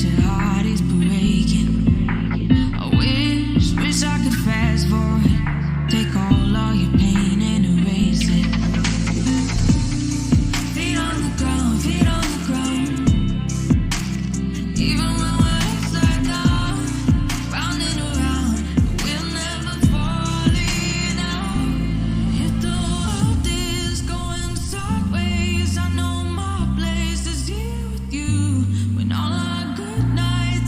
your heart is breaking. I wish I could fast forward, take all your pain and erase it. Feet on the ground, feet on the ground. Even when we're upside down, round and around, we'll never fall in out. If the world is going sideways, I know my place is here with you. When all our good nights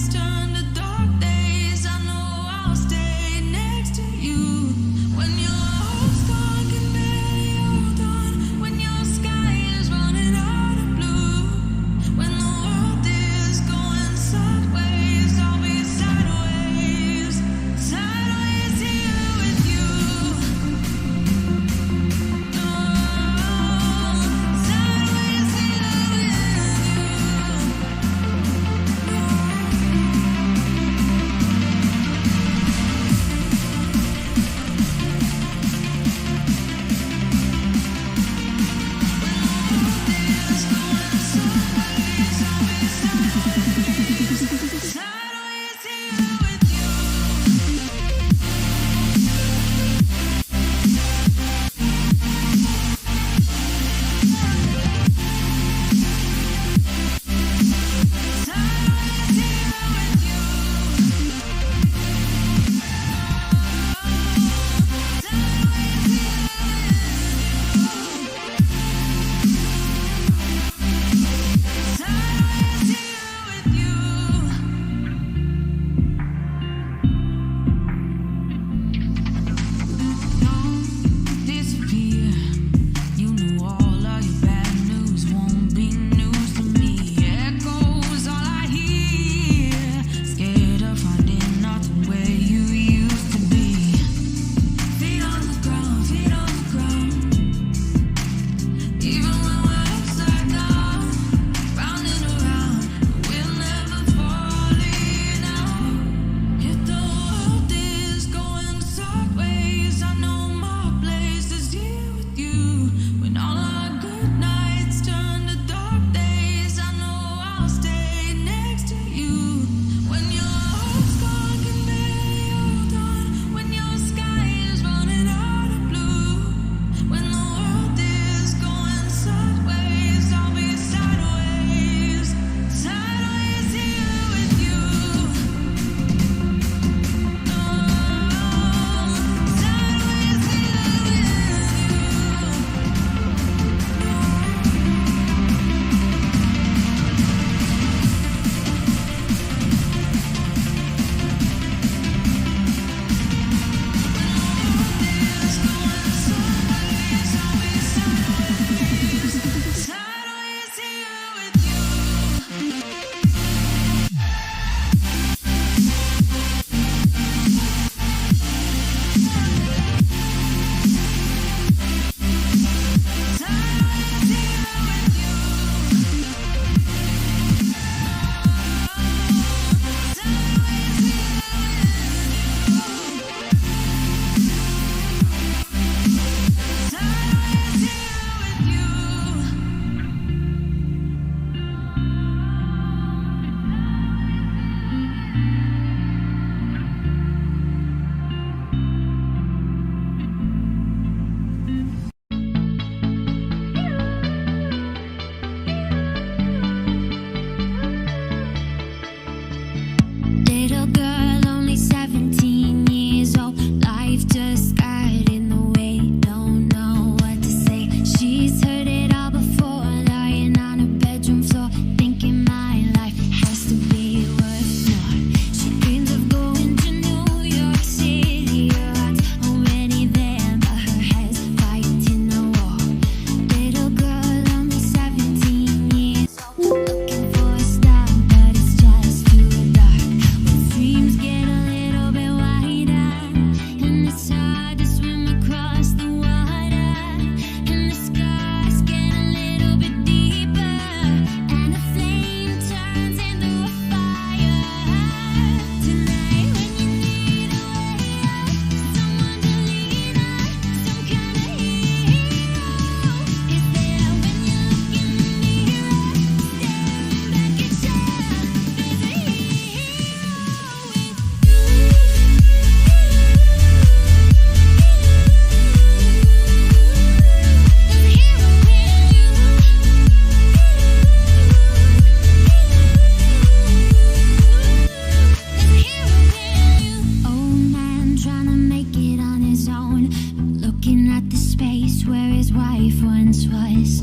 us.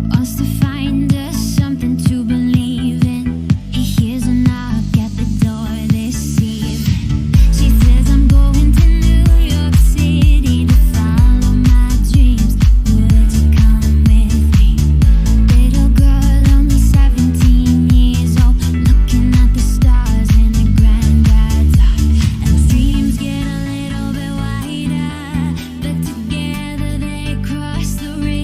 Wants to find us something to believe in. He hears a knock at the door this eve. She says, I'm going to New York City to follow my dreams. Would you come with me? Little girl, only 17 years old, looking at the stars in the granddad's eye. And dreams get a little bit wider, but together they cross the river.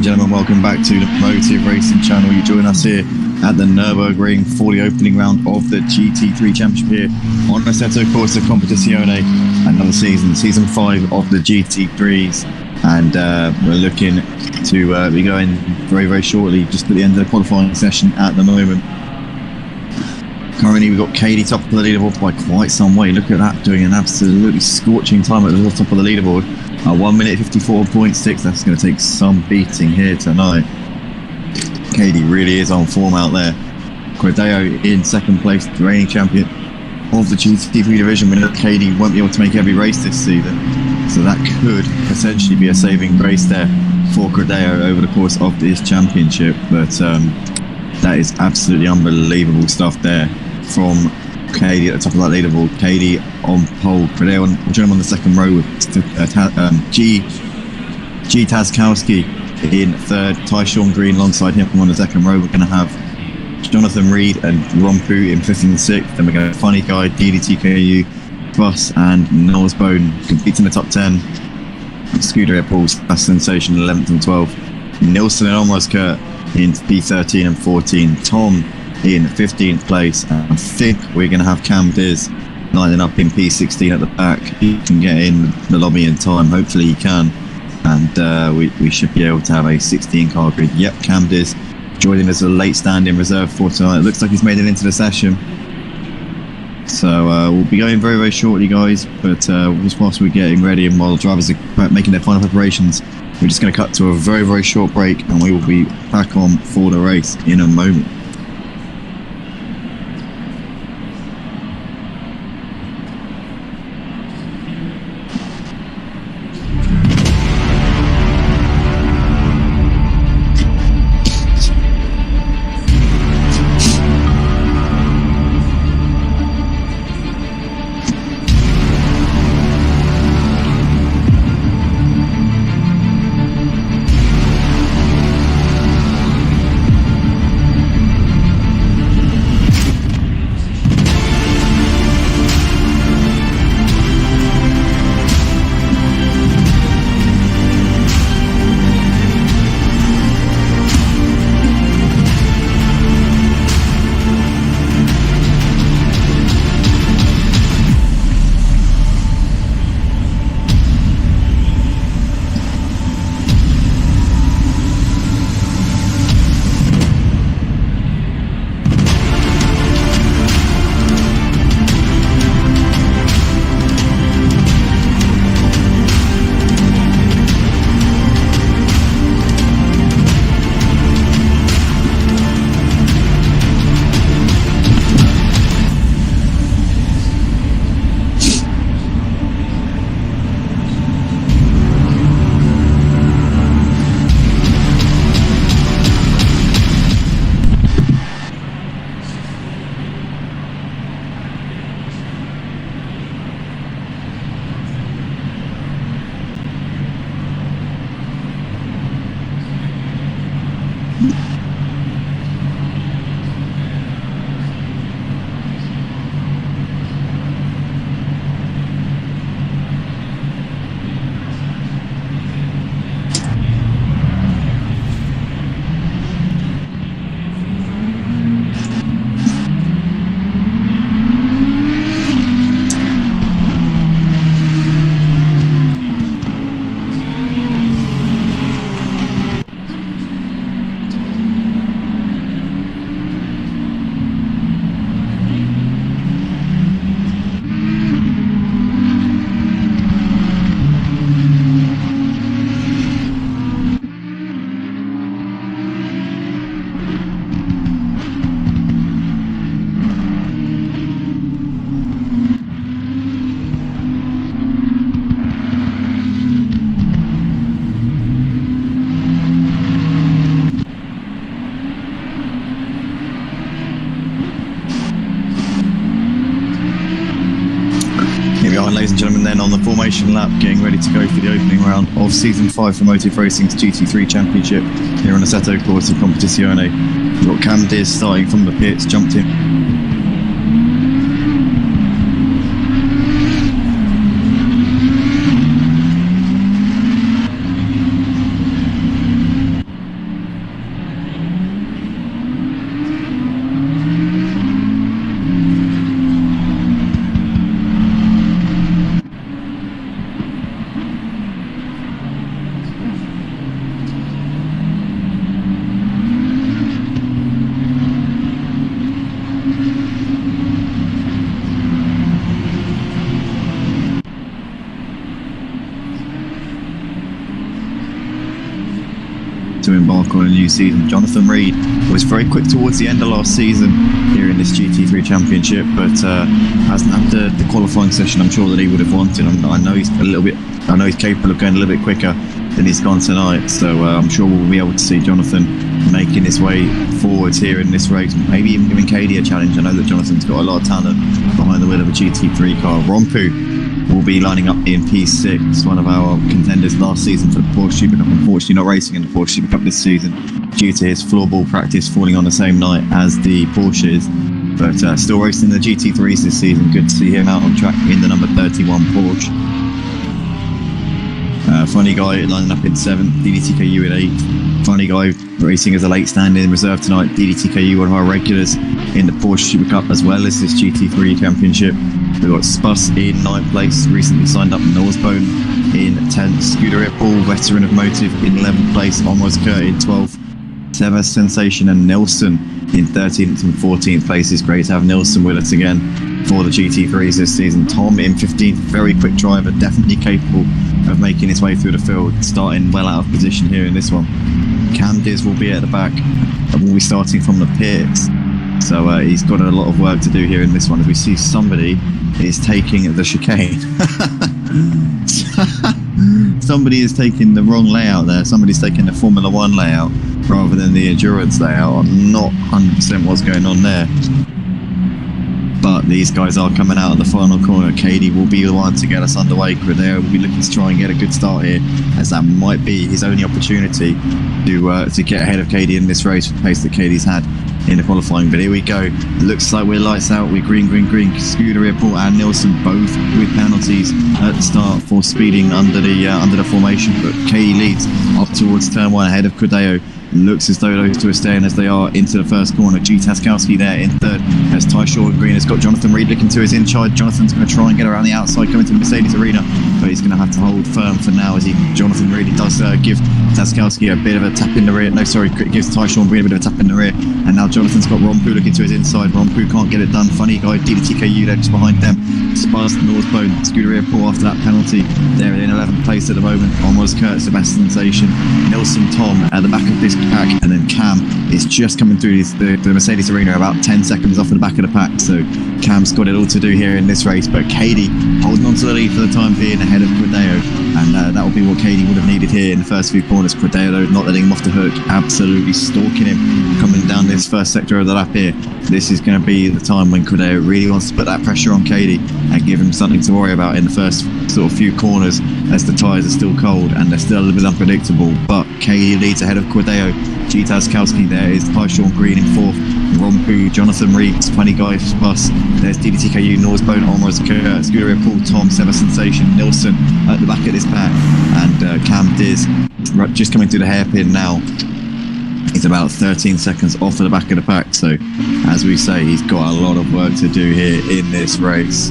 and gentlemen, welcome back to the Motive Racing channel. You join us here at the Nurburgring for the opening round of the GT3 Championship here on Assetto Corsa Competizione. Another season 5 of the GT3s, and we're looking to be going very, very shortly, just at the end of the qualifying session at the moment. Currently we've got Katie top of the leaderboard by quite some way. Look at that, doing an absolutely scorching time at the top of the leaderboard. 1 minute 54.6. That's going to take some beating here tonight. Katie really is on form out there. Cordeo in second place, the reigning champion of the GT3 division. We know Katie won't be able to make every race this season, so that could potentially be a saving grace there for Cordeo over the course of this championship. But that is absolutely unbelievable stuff there from Katie at the top of that leaderboard. Katie on pole, Cordeo on the second row with G Tazkowski in third, Tyshawn Green alongside him on the second row. We're going to have Jonathan Reed and Rompu in fifth and sixth. Then we're going to have Funny Guy, deedeeTKU, Bus and Noel's Bone competing in the top 10. Scooter Airports, that's sensation, 11th and 12th. Nilsson and Almost Kurt in P13 and 14. Tom in 15th place. And I think we're going to have Cam Diz lining up in P16 at the back. He can get in the lobby in time. Hopefully he can. And we should be able to have a 16 car grid. Yep, Cam Diz joining as a late stand-in reserve for tonight. It looks like he's made it into the session. So we'll be going very, very shortly, guys. But just whilst we're getting ready and while the drivers are making their final preparations, we're just going to cut to a very, very short break, and we will be back on for the race in a moment. Ladies and gentlemen, then on the formation lap, getting ready to go for the opening round of Season 5 for Motive Racing's GT3 Championship here on Assetto Corsa Competizione. We've got Cam Diz starting from the pits, jumped in. to embark on a new season. Jonathan Reed was very quick towards the end of last season here in this GT3 championship, but hasn't had the qualifying session I'm sure that he would have wanted. I know he's capable of going a little bit quicker than he's gone tonight, so I'm sure we'll be able to see Jonathan making his way forwards here in this race, maybe even giving Katie a challenge. I know that Jonathan's got a lot of talent behind the wheel of a GT3 car. Rompu will be lining up in P6, one of our contenders last season for the Porsche Super Cup. Unfortunately not racing in the Porsche Super Cup this season due to his floorball practice falling on the same night as the Porsches, but still racing the GT3s this season. Good to see him out on track in the number 31 Porsche. Funny Guy lining up in 7th, deedeeTKU in 8th. Funny Guy racing as a late stand-in in reserve tonight. deedeeTKU, one of our regulars in the Porsche Super Cup as well as this GT3 championship. We've got Spuss in 9th place, recently signed up Norsbone in 10th. Scuderia Paul, veteran of Motive, in 11th place. Onwards Kurt in 12th. Seva Sensation and Nilsson in 13th and 14th places. Great to have Nilsson with us again for the GT3s this season. Tom in 15th, very quick driver, definitely capable of making his way through the field, starting well out of position here in this one. Cam Diz will be at the back and will be starting from the pits, so he's got a lot of work to do here in this one, as we see somebody is taking the chicane. Somebody is taking the wrong layout there. Somebody's taking the Formula 1 layout rather than the endurance layout. I'm not 100% what's going on there, but these guys are coming out of the final corner. Katie will be the one to get us underway. Credeo will be looking to try and get a good start here, as that might be his only opportunity to get ahead of Katie in this race with the pace that Katie's had in the qualifying. But here we go. Looks like we're lights out with green. Scuderia Paul and Nilsson both with penalties at the start for speeding under the formation. But Katie leads up towards turn 1 ahead of Credeo. Looks as though those two are staying as they are into the first corner. G Taskowski there in 3rd as Tyshaw-Green has got Jonathan Reed looking to his inside. Jonathan's going to try and get around the outside, coming to the Mercedes arena, but he's going to have to hold firm for now, as Jonathan really does give Taskowski a bit of a tap in the rear. No, sorry, gives Tyshaw-Green a bit of a tap in the rear, and now Jonathan's got Rompu looking to his inside. Rompu can't get it done. Funny Guy, deedeeTKU there just behind them. Spuss, Norsbone, Scuderia Paul after that penalty. They're in 11th place at the moment. Almost Kurt, Sebastian Sensation, Nilsson, Tom at the back of this pack, and then Cam is just coming through the Mercedes arena about 10 seconds off of the back of the pack. So Cam's got it all to do here in this race, but Katie holding on to the lead for the time being ahead of Credeo, and that will be what Katie would have needed here in the first few corners. Credeo though not letting him off the hook, absolutely stalking him coming down this first sector of the lap here. This is going to be the time when Credeo really wants to put that pressure on Katie and give him something to worry about in the first sort of few corners, as the tyres are still cold and they're still a little bit unpredictable. But Katie leads ahead of Credeo. G Taskowski there is Tyshaw-Green in 4th. Rompu, Jonathan Reed, Funny Guy, Spuss. There's deedeeTKU, Norsbone, Onwards Kurt, Scuderia Paul, Tom, Seva Sensation, Nilsson at the back of this pack, and Cam Diz just coming through the hairpin now. He's about 13 seconds off of the back of the pack, so as we say, he's got a lot of work to do here in this race.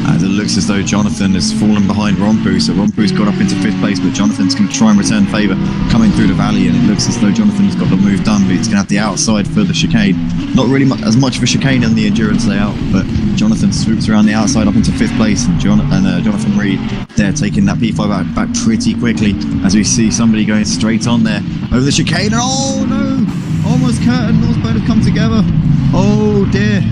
As it looks as though Jonathan has fallen behind Rompu, so Rompu's got up into 5th place, but Jonathan's going to try and return favour coming through the valley, and it looks as though Jonathan's got the move done, but he's going to have the outside for the chicane. Not really as much of a chicane on the endurance layout, but Jonathan swoops around the outside up into 5th place, and Jonathan Reed there taking that P5 back pretty quickly, as we see somebody going straight on there over the chicane, and oh no! Almost Kurt and Norsbone have come together. Oh dear.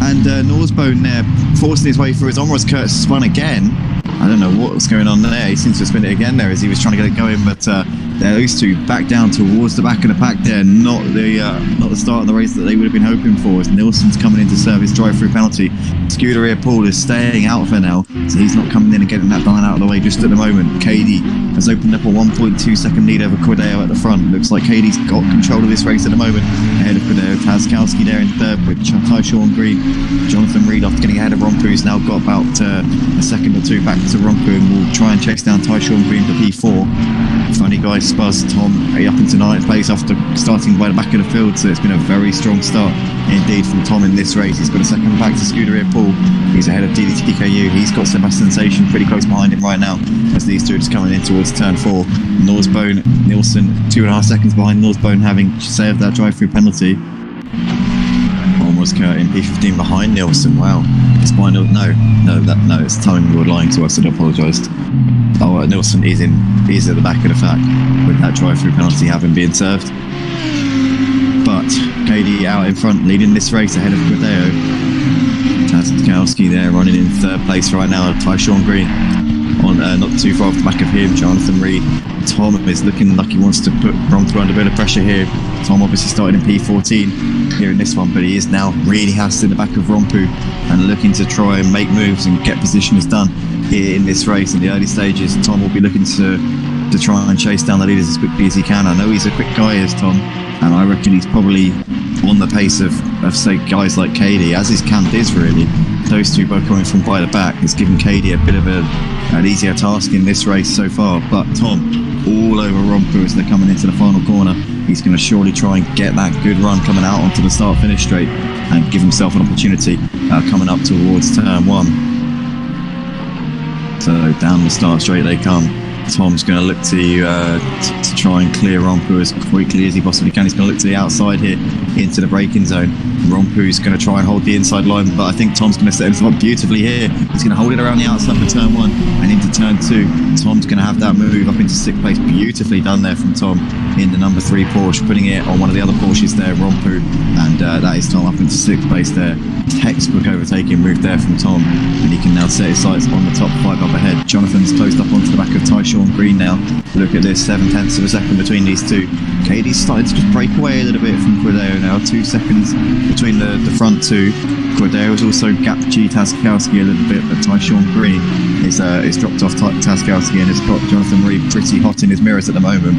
And Norsbone there forcing his way through as almost Kurt spun again. I don't know what's going on there. He seems to spin it again there as he was trying to get it going, but those two back down towards the back of the pack there. Not the start of the race that they would have been hoping for, as Nilsson's coming in to serve his drive-through penalty. Scuderia Paul is staying out for now, so he's not coming in and getting that done out of the way just at the moment. Katie has opened up a 1.2 second lead over Credeo at the front. Looks like Katie's got control of this race at the moment. Ahead of Credeo, Taskowski there in 3rd with Tyshaw-Green. Jonathan Reed, after getting ahead of Rompu, has now got about a second or two back to Rompu, and will try and chase down Tyshaw-Green for P4. Funny Guy, Spuss, Tom up into 9th place after starting by the back of the field, so it's been a very strong start indeed from Tom in this race. He's got a second back to Scuderia Paul. He's ahead of deedeeTKU. He's got Sebastian Sensation pretty close behind him right now, as these two are just coming in towards turn 4. Norsbone, Nilsson 2.5 seconds behind Norsbone, having saved that drive-through penalty. Almost Kurt in P15 behind Nilsson. Wow, it's by no, it's timing we were lying to us, so I apologise. Nilsson is at the back of the pack with that drive-through penalty having been served. But KD out in front, leading this race ahead of Cordeo. Taskowski there running in third place right now. Djphil-green on not too far off the back of him. Jonathan Reed. Tom is looking like he wants to put Rompu under a bit of pressure here. Tom obviously started in P14 here in this one, but he is now really has in the back of Rompu and looking to try and make moves and get positions done here in this race in the early stages. Tom will be looking to try and chase down the leaders as quickly as he can. I know he's a quick guy, is Tom, and I reckon he's probably on the pace of say guys like Katie, as his camp is really. Those two both coming from by the back. It's given Katie a bit of an easier task in this race so far. But Tom, all over Rompu as they're coming into the final corner. He's going to surely try and get that good run coming out onto the start-finish straight and give himself an opportunity coming up towards turn one. So down the start straight they come. Tom's going to look to try and clear Rompu as quickly as he possibly can. He's going to look to the outside here into the braking zone. Rompu's going to try and hold the inside line, but I think Tom's going to set himself up beautifully here. He's going to hold it around the outside for turn one and into turn two. Tom's going to have that move up into sixth place. Beautifully done there from Tom in the number 3 Porsche, putting it on one of the other Porsches there, Rompu, and that is Tom up into sixth place there. Textbook overtaking move there from Tom, and he can now set his sights on the top 5 up ahead. Jonathan's closed up onto the back of Djphil-green now. Look at this, 7/10 of a second between these two. Katie's started to just break away a little bit from Cordeo now, 2 seconds between the front two. Cordeo's also gapped Taskowski a little bit, but Djphil-green is dropped off Taskowski and has got Jonathan Reed pretty hot in his mirrors at the moment.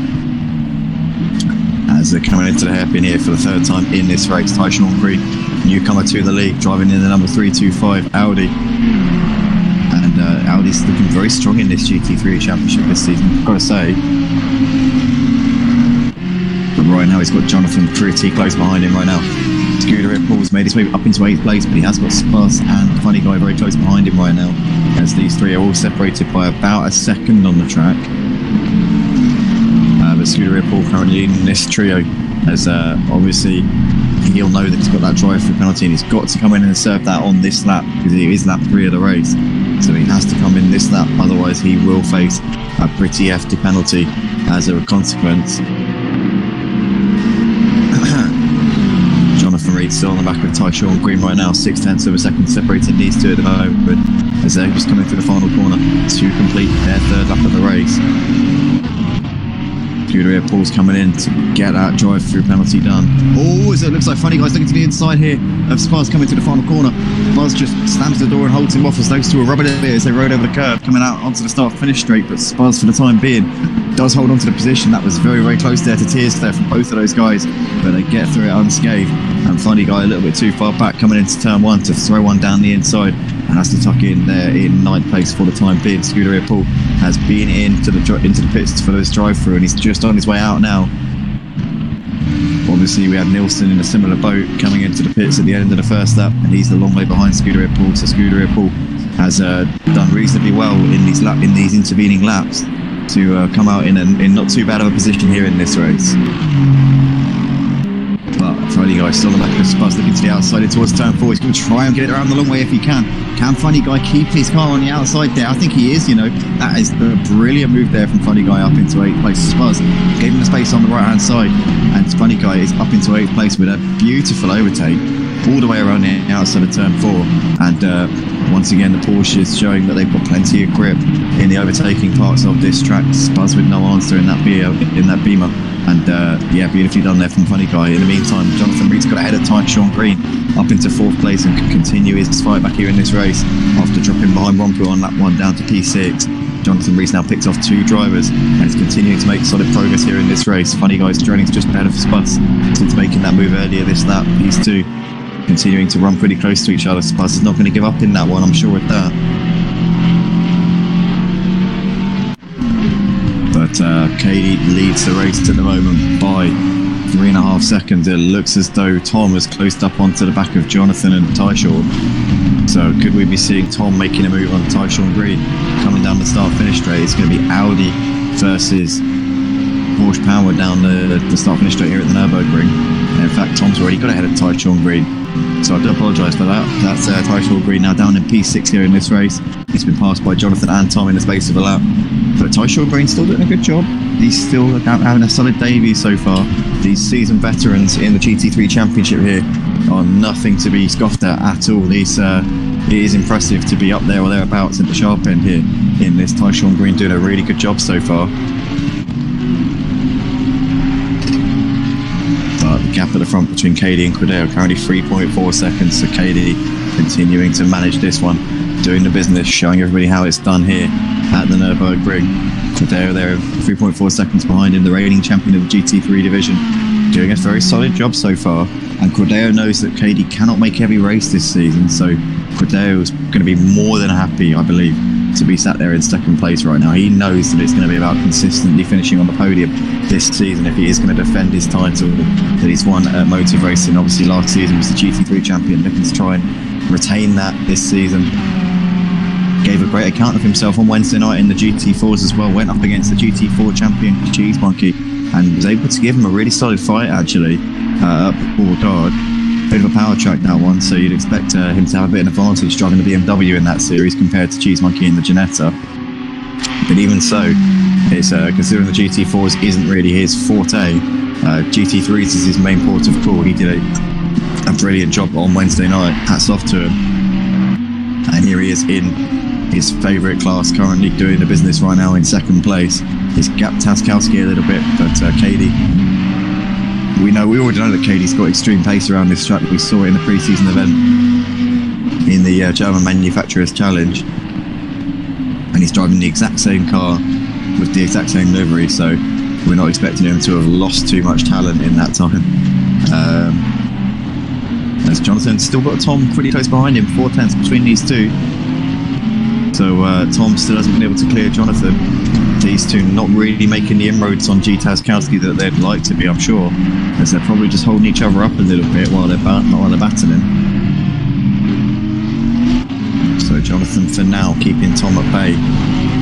As they're coming into the hairpin here for the third time in this race. Djphil-green, newcomer to the league, driving in the number 325 Audi. And Audi's looking very strong in this GT3 championship this season, I've got to say. But right now he's got Jonathan pretty close behind him right now. Scooter Red Bull's made his way up into 8th place, but he has got Spaz and Funny Guy very close behind him right now, as these three are all separated by about a second on the track. But Scooter Red Bull currently in this trio, as obviously he'll know that he's got that drive-through penalty and he's got to come in and serve that on this lap because it is lap 3 of the race. So he has to come in this lap, otherwise he will face a pretty hefty penalty as a consequence. Jonathan Reed still on the back of Djphil-green right now, 6/10 of a second separating these two at the moment as they're just coming through the final corner to complete their third lap of the race. Paul's coming in to get that drive-through penalty done. Oh, as it looks like Funny Guy's looking to the inside here of Spaz coming to the final corner. Spaz just slams the door and holds him off as those two are rubbing it as they rode over the curb, coming out onto the start-finish straight. But Spaz, for the time being, does hold on to the position. That was very, very close there to tears there from both of those guys, but they get through it unscathed. And Funny Guy a little bit too far back coming into turn one to throw one down the inside and has to tuck in there in 9th place for the time being. Scooter Paul has been into the pits for this drive-through and he's just on his way out now. Obviously we had Nilsson in a similar boat coming into the pits at the end of the first lap, and he's the long way behind Scooter Paul. So Scooter Paul has done reasonably well in these intervening laps to come out in not too bad of a position here in this race. But Funny Guy still on the back of Spaz, looking to the outside in towards turn 4. He's going to try and get it around the long way if he can. Can Funny Guy keep his car on the outside there? I think he is, That is a brilliant move there from Funny Guy up into 8th place. Spaz gave him the space on the right hand side, and Funny Guy is up into 8th place with a beautiful overtake all the way around the outside of turn 4. And once again, the Porsche is showing that they've got plenty of grip in the overtaking parts of this track. Spaz with no answer in that Beamer. And beautifully done there from Funny Guy. In the meantime, Jonathan Reed's got ahead of Djphil-green up into 4th place and can continue his fight back here in this race after dropping behind Rompu on lap 1 down to P6. Jonathan Reed's now picked off 2 drivers and is continuing to make solid progress here in this race. Funny Guy's journey's just ahead of Spaz since making that move earlier this lap. These two continuing to run pretty close to each other. Spaz is not going to give up in that one, I'm sure with that. But Katie leads the race at the moment by 3.5 seconds. It looks as though Tom has closed up onto the back of Jonathan and Djphil. So could we be seeing Tom making a move on Djphil-green coming down the start-finish straight? It's going to be Audi versus Porsche Power down the start-finish straight here at the Nurburgring. And in fact, Tom's already got ahead of Djphil-green. So I do apologise for that. That's Djphil-green now down in P6 here in this race. He's been passed by Jonathan and Tom in the space of a lap. But Djphil-green still doing a good job. He's still having a solid debut so far. These seasoned veterans in the GT3 Championship here are nothing to be scoffed at all. It is impressive to be up there or thereabouts at the sharp end here in this. Djphil-green doing a really good job so far. But the gap at the front between KD and Cordero currently 3.4 seconds. So KD continuing to manage this one, doing the business, showing everybody how it's done here at the Nurburgring. Cordero there 3.4 seconds behind in the reigning champion of the GT3 division, doing a very solid job so far. And Cordero knows that KD cannot make every race this season, so Cordero is going to be more than happy, I believe, to be sat there in second place right now. He knows that it's going to be about consistently finishing on the podium this season if he is going to defend his title that he's won at Motive Racing. Obviously last season was the GT3 champion, looking to try and retain that this season. Gave a great account of himself on Wednesday night in the GT4s as well. Went up against the GT4 champion Cheese Monkey and was able to give him a really solid fight actually up Paul Guard. Bit of a power track that one, so you'd expect him to have a bit of an advantage driving the BMW in that series compared to Cheese Monkey in the Ginetta. But even so, it's considering the GT4s isn't really his forte, GT3s is his main port of call. He did a brilliant job on Wednesday night. Hats off to him. And here he is in his favourite class, currently doing the business right now in second place. He's gapped Taskowski a little bit, but KD, we already know that KD's got extreme pace around this track. We saw it in the pre-season event in the German Manufacturers Challenge, and he's driving the exact same car with the exact same livery, so we're not expecting him to have lost too much talent in that time. As Jonathan's still got Tom pretty close behind him, 4 tenths between these two. So Tom still hasn't been able to clear Jonathan. These two not really making the inroads on G Taskowski that they'd like to be, I'm sure, as they're probably just holding each other up a little bit while they're battling. So Jonathan for now keeping Tom at bay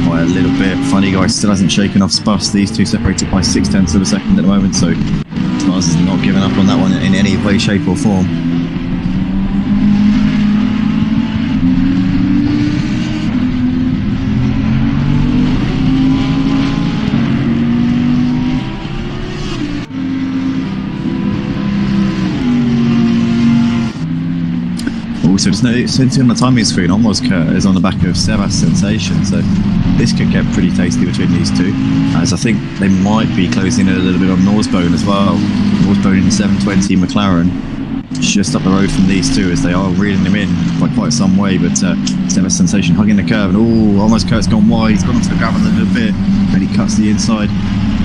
by a little bit. Funny Guy still hasn't shaken off Spuss. These two separated by 6 tenths of a second at the moment, so Spuss is not giving up on that one in any way, shape or form. So there's no sense on the timing screen. Almost is on the back of Sebas Sensation, so this could get pretty tasty between these two, as I think they might be closing in a little bit on Norsbone as well. Norsbone in the 720 McLaren, just up the road from these two, as they are reeling them in by quite some way. But Sebas Sensation hugging the curve, and almost Kurt's gone wide. He's gone onto the gravel a little bit, and he cuts the inside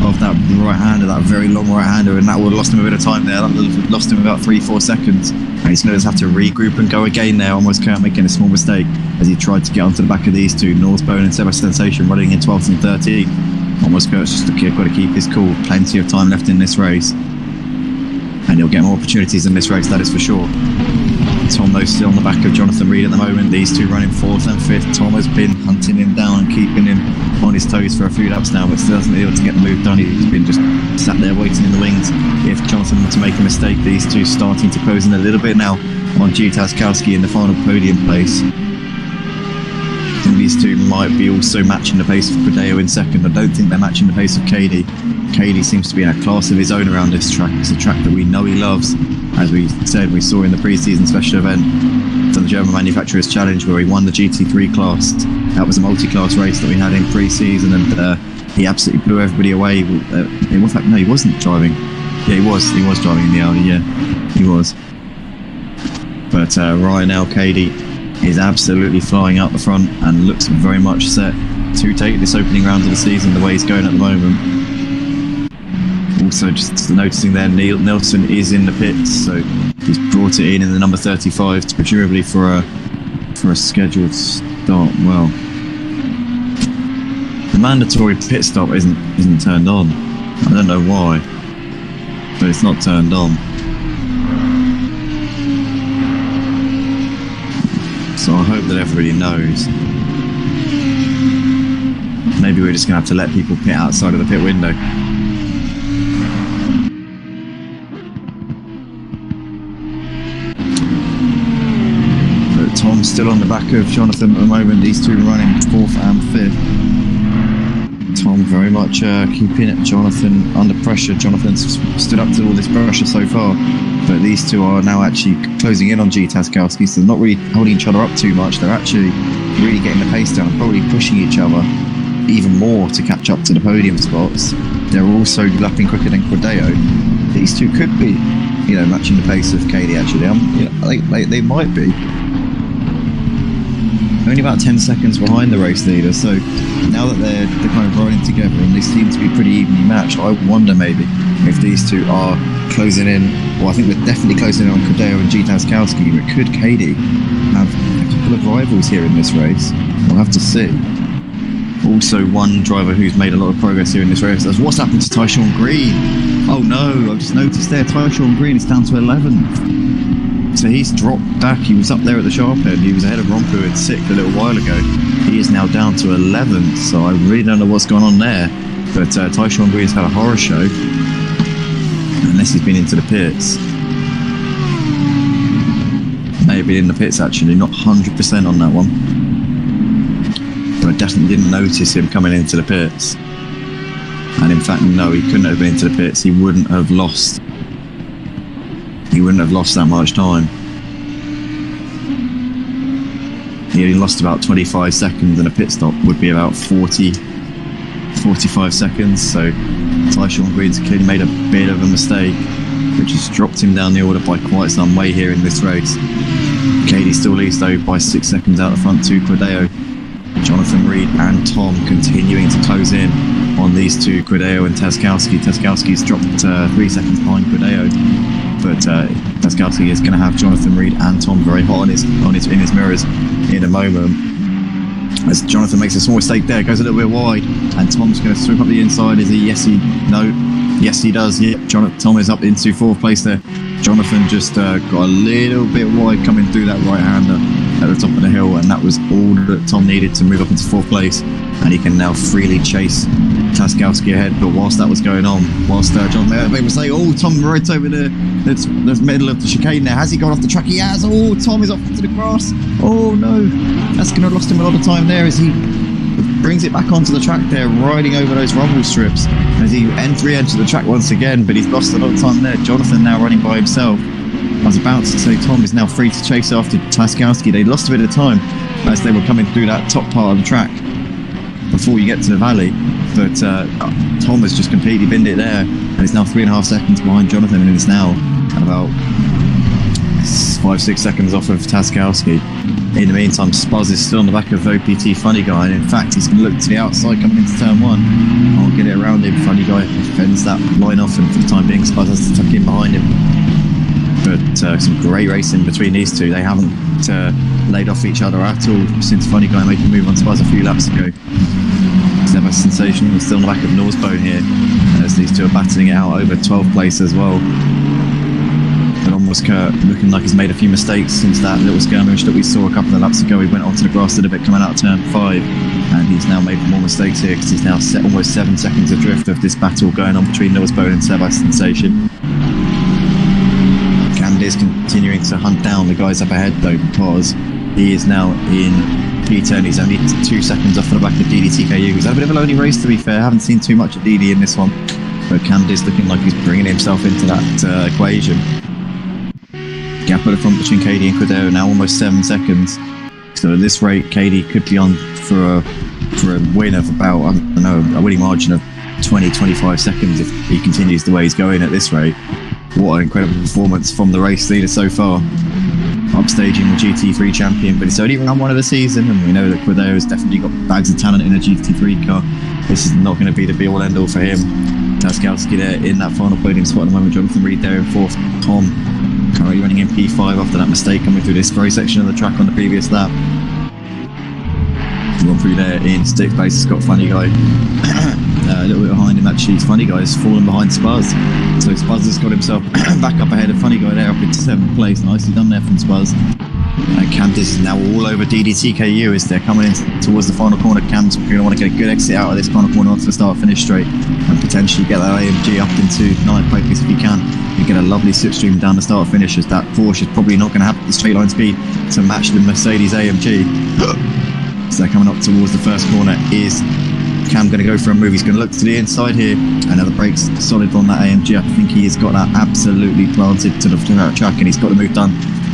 of that right-hander, that very long right-hander, and that would have lost him a bit of time there. That would have lost him about 3-4 seconds. And he's going to have to regroup and go again there. Almost Kurt making a small mistake as he tried to get onto the back of these two. Norsbone and Sebas Sensation running in 12th and 13th. Almost Kurt's just got to keep his cool. Plenty of time left in this race, and he'll get more opportunities in this race, that is for sure. Tom though still on the back of Jonathan Reed at the moment. These two running 4th and 5th. Tom has been hunting him down and keeping him on his toes for a few laps now, but still hasn't been able to get the move done. He's been just sat there waiting in the wings. If Jonathan were to make a mistake, these two starting to close in a little bit now on G Taskowski in the final podium place. And these two might be also matching the pace of Cordero in second. I don't think they're matching the pace of KD. KD seems to be in a class of his own around this track. It's a track that we know he loves. As we said, we saw in the pre-season special event for the German Manufacturers Challenge where he won the GT3 class. That was a multi-class race that we had in pre-season, and he absolutely blew everybody away. In fact, no, he wasn't driving. Yeah, he was driving in the Audi, yeah, he was. But right now, KD is absolutely flying out the front and looks very much set to take this opening round of the season the way he's going at the moment. Also, just noticing there, Nilsson is in the pits, so he's brought it in the number 35, presumably for a scheduled start. Well, the mandatory pit stop isn't turned on. I don't know why, but it's not turned on. So I hope that everybody knows. Maybe we're just going to have to let people pit outside of the pit window. But Tom's still on the back of Jonathan at the moment. These two running 4th and 5th. Tom very much keeping Jonathan under pressure. Jonathan's stood up to all this pressure so far, but these two are now actually closing in on G-Taskowski, so they're not really holding each other up too much. They're actually really getting the pace down, probably pushing each other even more to catch up to the podium spots. They're also lapping quicker than Cordeo. These two could be, matching the pace of Katie actually. They might be. Only about 10 seconds behind the race leader, so now that they're kind of riding together and they seem to be pretty evenly matched, I wonder maybe if these two are closing in. Well, I think they're definitely closing in on Cordeo and G-Taskowski, but could Katie have a couple of rivals here in this race? We'll have to see. Also, one driver who's made a lot of progress here in this race is what's happened to Djphil-green. Oh no, I've just noticed there, Djphil-green is down to 11th. So he's dropped back. He was up there at the sharp end. He was ahead of Rompu in 6th a little while ago. He is now down to 11th, so I really don't know what's going on there. But Djphil-green's had a horror show, unless he's been into the pits. May have been in the pits actually, not 100% on that one. But I definitely didn't notice him coming into the pits. And in fact, no, he couldn't have been into the pits. He wouldn't have lost that much time. He only lost about 25 seconds, and a pit stop would be about 45 seconds. So Djphil-green's clearly made a bit of a mistake, which has dropped him down the order by quite some way here in this race. Katie still leads though by 6 seconds out the front to Cordeo. Jonathan Reed and Tom continuing to close in on these two, Cordeo and Taskowski. Taskowski's dropped 3 seconds behind Cordeo, but Taskowski is going to have Jonathan Reed and Tom very hot in his mirrors in a moment. As Jonathan makes a small mistake there, goes a little bit wide, and Tom's going to swoop up the inside. Is he? Yes, he does. Yeah, Tom is up into 4th place there. Jonathan just got a little bit wide coming through that right-hander at the top of the hill, and that was all that Tom needed to move up into 4th place, and he can now freely chase Taskowski ahead. But whilst that was going on, John made a mistake, Tom right over the middle of the chicane there. Has he gone off the track? He has. Tom is off into the grass. Oh no, that's going to have lost him a lot of time there as he brings it back onto the track there, riding over those rumble strips as he re-enters the track once again, but he's lost a lot of time there. Jonathan now running by himself. I was about to say Tom is now free to chase after Taskowski. They lost a bit of time as they were coming through that top part of the track before you get to the valley, but Tom has just completely binned it there, and is now 3.5 seconds behind Jonathan, and is now at about 5-6 seconds off of Taskowski. In the meantime, Spuzz is still on the back of OPT Funny Guy, and in fact he's going to look to the outside coming into turn 1. I'll get it around him. Funny Guy fends that line off, and for the time being Spuzz has to tuck in behind him. But some great racing between these two. They haven't laid off each other at all since Funny Guy made a move on Spuzz a few laps ago. Never Sensation is still on the back of Norsbone here, as these two are battling it out over 12th place as well. But almost Kurt looking like he's made a few mistakes since that little skirmish that we saw a couple of laps ago. He went onto the grass a little bit coming out of turn 5, and he's now made more mistakes here because he's now set almost 7 seconds adrift of this battle going on between Norsbone and Sebastian Sensation. Is continuing to hunt down the guys up ahead though, because he is now in P10. He's only 2 seconds off the back of deedeeTKU. He's had a bit of a lonely race to be fair. Haven't seen too much of Deedee in this one, but Candice looking like he's bringing himself into that equation. Gap at the front between Katie and Cordeo now almost 7 seconds. So at this rate, Katie could be on for a win of about, I don't know, a winning margin of 20-25 seconds if he continues the way he's going at this rate. What an incredible performance from the race leader so far, upstaging the GT3 champion, but it's only round 1 of the season, and we know that Cordeo has definitely got bags of talent in a GT3 car. This is not going to be the be-all end-all for him. Taskowski there in that final podium spot at the moment. Jonathan Reed there in 4th. Tom currently running in P5 after that mistake coming through this very section of the track on the previous lap. Run through there in 6th place. It's got Funny Guy a little bit behind him actually. Funny Guy has fallen behind Spuzz, so Spuzz has got himself back up ahead of Funny Guy there up into 7th place. Nicely done there from Spuzz. Candice is now all over deedeeTKU as they're coming in towards the final corner. Cam's going to want to get a good exit out of this final corner onto the start-finish straight and potentially get that AMG up into 9th place if he can. You get a lovely slipstream down the start-finish, as that Porsche is probably not going to have the straight line speed to match the Mercedes AMG. So coming up towards the first corner is Cam going to go for a move. He's going to look to the inside here. And the brakes solid on that AMG. I think he has got that absolutely planted to the track, and he's got the move done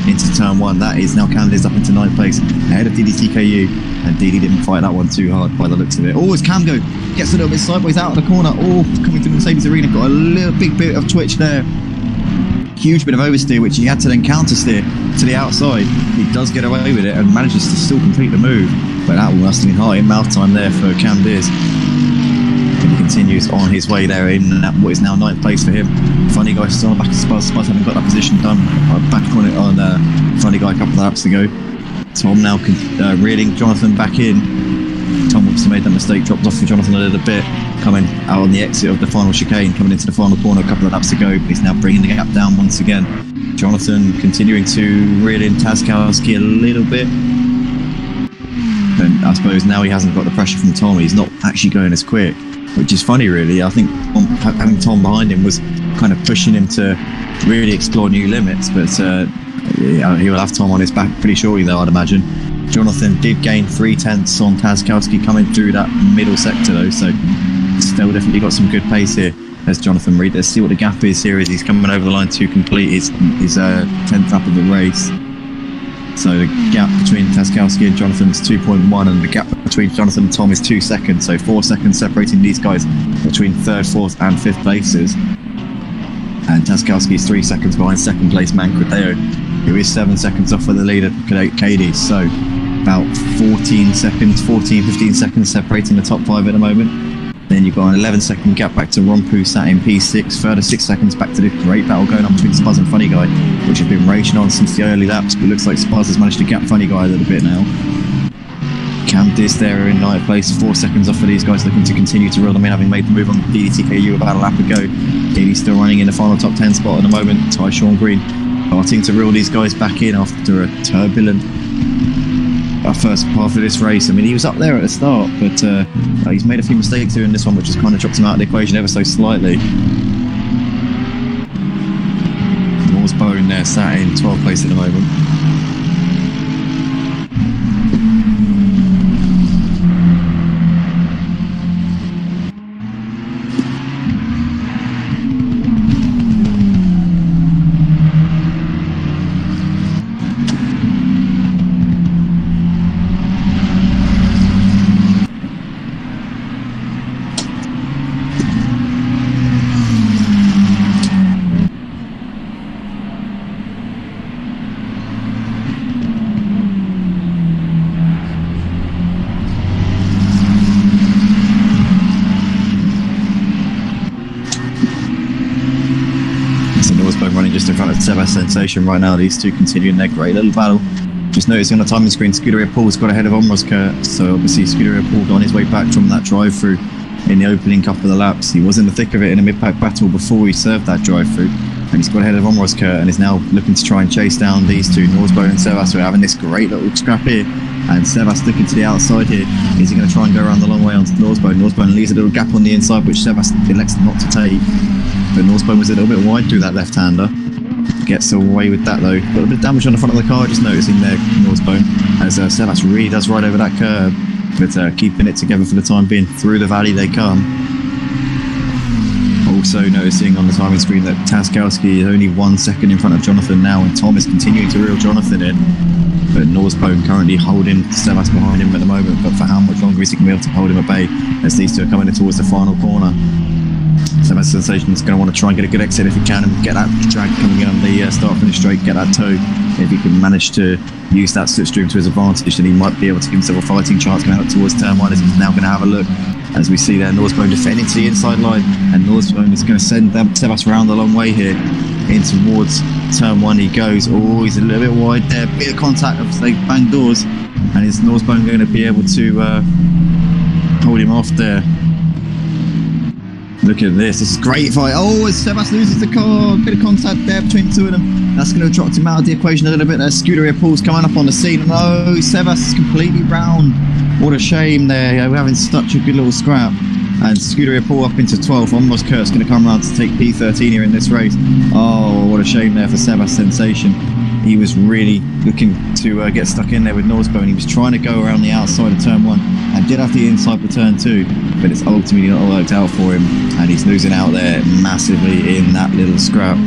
into turn 1. That is now Cam is up into 9th place ahead of deedeeTKU, and Deedee didn't fight that one too hard by the looks of it. Oh, as Cam gets a little bit sideways out of the corner. Oh, coming through the Mercedes arena, got a little big bit of twitch there. Huge bit of oversteer, which he had to then counter steer to the outside. He does get away with it and manages to still complete the move, but that was lasting high in mouth time there for Cam Diz. And he continues on his way there in what is now 9th place for him. Funny Guy still on the back of Spud. Spud having got that position done back on it on Funny Guy a couple of laps ago. Tom now reeling Jonathan back in. Tom obviously made that mistake, dropped off for Jonathan a little bit, coming out on the exit of the final chicane, coming into the final corner a couple of laps ago, but he's now bringing the gap down once again. Jonathan continuing to reel in Tazkowski a little bit, and I suppose now he hasn't got the pressure from Tom. He's not actually going as quick, which is funny really. I think having Tom behind him was kind of pushing him to really explore new limits, but he will have Tom on his back pretty shortly though, I'd imagine. Jonathan did gain 3/10 on Tazkowski coming through that middle sector though, so still definitely got some good pace here as Jonathan Reed. Let's see what the gap is here as he's coming over the line to complete his 10th lap of the race. So the gap between Tazkowski and Jonathan is 2.1, and the gap between Jonathan and Tom is 2 seconds, so 4 seconds separating these guys between 3rd, 4th and 5th places. And Tazkowski is 3 seconds behind 2nd place man Credeo, who is 7 seconds off of the leader Katie. So about 15 seconds separating the top 5 at the moment. Then you've got an 11-second gap back to Rompu sat in P6, further 6 seconds back to this great battle going on between Spuzz and Funny Guy, which has been raging on since the early laps, but it looks like Spuzz has managed to gap Funny Guy a little bit now. Cam Diz there in 9th place, 4 seconds off for these guys, looking to continue to reel them in, having made the move on deedeeTKU about a lap ago. Deedee's still running in the final top 10 spot at the moment. Tyshawn-Green starting to reel these guys back in after a turbulent first half of this race. I mean, he was up there at the start, but he's made a few mistakes here in this one, which has kind of dropped him out of the equation ever so slightly. Bone there sat in 12th place at the moment. Just in front of Sebas Sensation right now. These two continuing their great little battle. Just noticing on the timing screen, Scuderia Paul's got ahead of Omroska, so obviously Scuderia Paul on his way back from that drive-through in the opening couple of laps. He was in the thick of it in a mid-pack battle before he served that drive-through, and he's got ahead of Omroska and is now looking to try and chase down these two, Norsbo and Sebas, who are having this great little scrap here. And Sebas looking to the outside here. Is he going to try and go around the long way onto Norsbo? Norsbo leaves a little gap on the inside, which Sebas elects not to take. But Norsbo was a little bit wide through that left-hander. Gets away with that though. Got a bit of damage on the front of the car, just noticing there, Norsbo, as Sebas really does ride over that curb, but keeping it together for the time being. Through the valley they come. Also noticing on the timing screen that Tazkowski is only 1 second in front of Jonathan now, and Tom is continuing to reel Jonathan in. But Norsbo currently holding Sebas behind him at the moment, but for how much longer is he going to be able to hold him at bay as these two are coming in towards the final corner. Sebas Sensation is going to want to try and get a good exit if he can and get that drag coming in on the start-finish straight, get that toe. If he can manage to use that slipstream to his advantage, then he might be able to give himself a fighting chance going up towards turn 1, as he's now going to have a look. As we see there, Norsbo defending to the inside line, and Norsbo is going to send Sebas around the long way here. In towards turn 1 he goes. Oh, he's a little bit wide there, bit of contact, they bang doors, and is Norsbo going to be able to hold him off there. Look at this is a great fight. Oh, as Sebas loses the car, bit of contact there between the two of them. That's going to have dropped him out of the equation a little bit. There's Scuderia Paul's coming up on the scene. No, Sebas is completely round. What a shame there. We're having such a good little scrap. And Scuderia Paul up into 12th. Almost Kurt's going to come around to take P13 here in this race. Oh, what a shame there for Sebas Sensation. he was really looking to get stuck in there with Norsbo, he was trying to go around the outside of turn 1 and did have the inside for turn 2, but it's ultimately not worked out for him, and he's losing out there massively in that little scrap.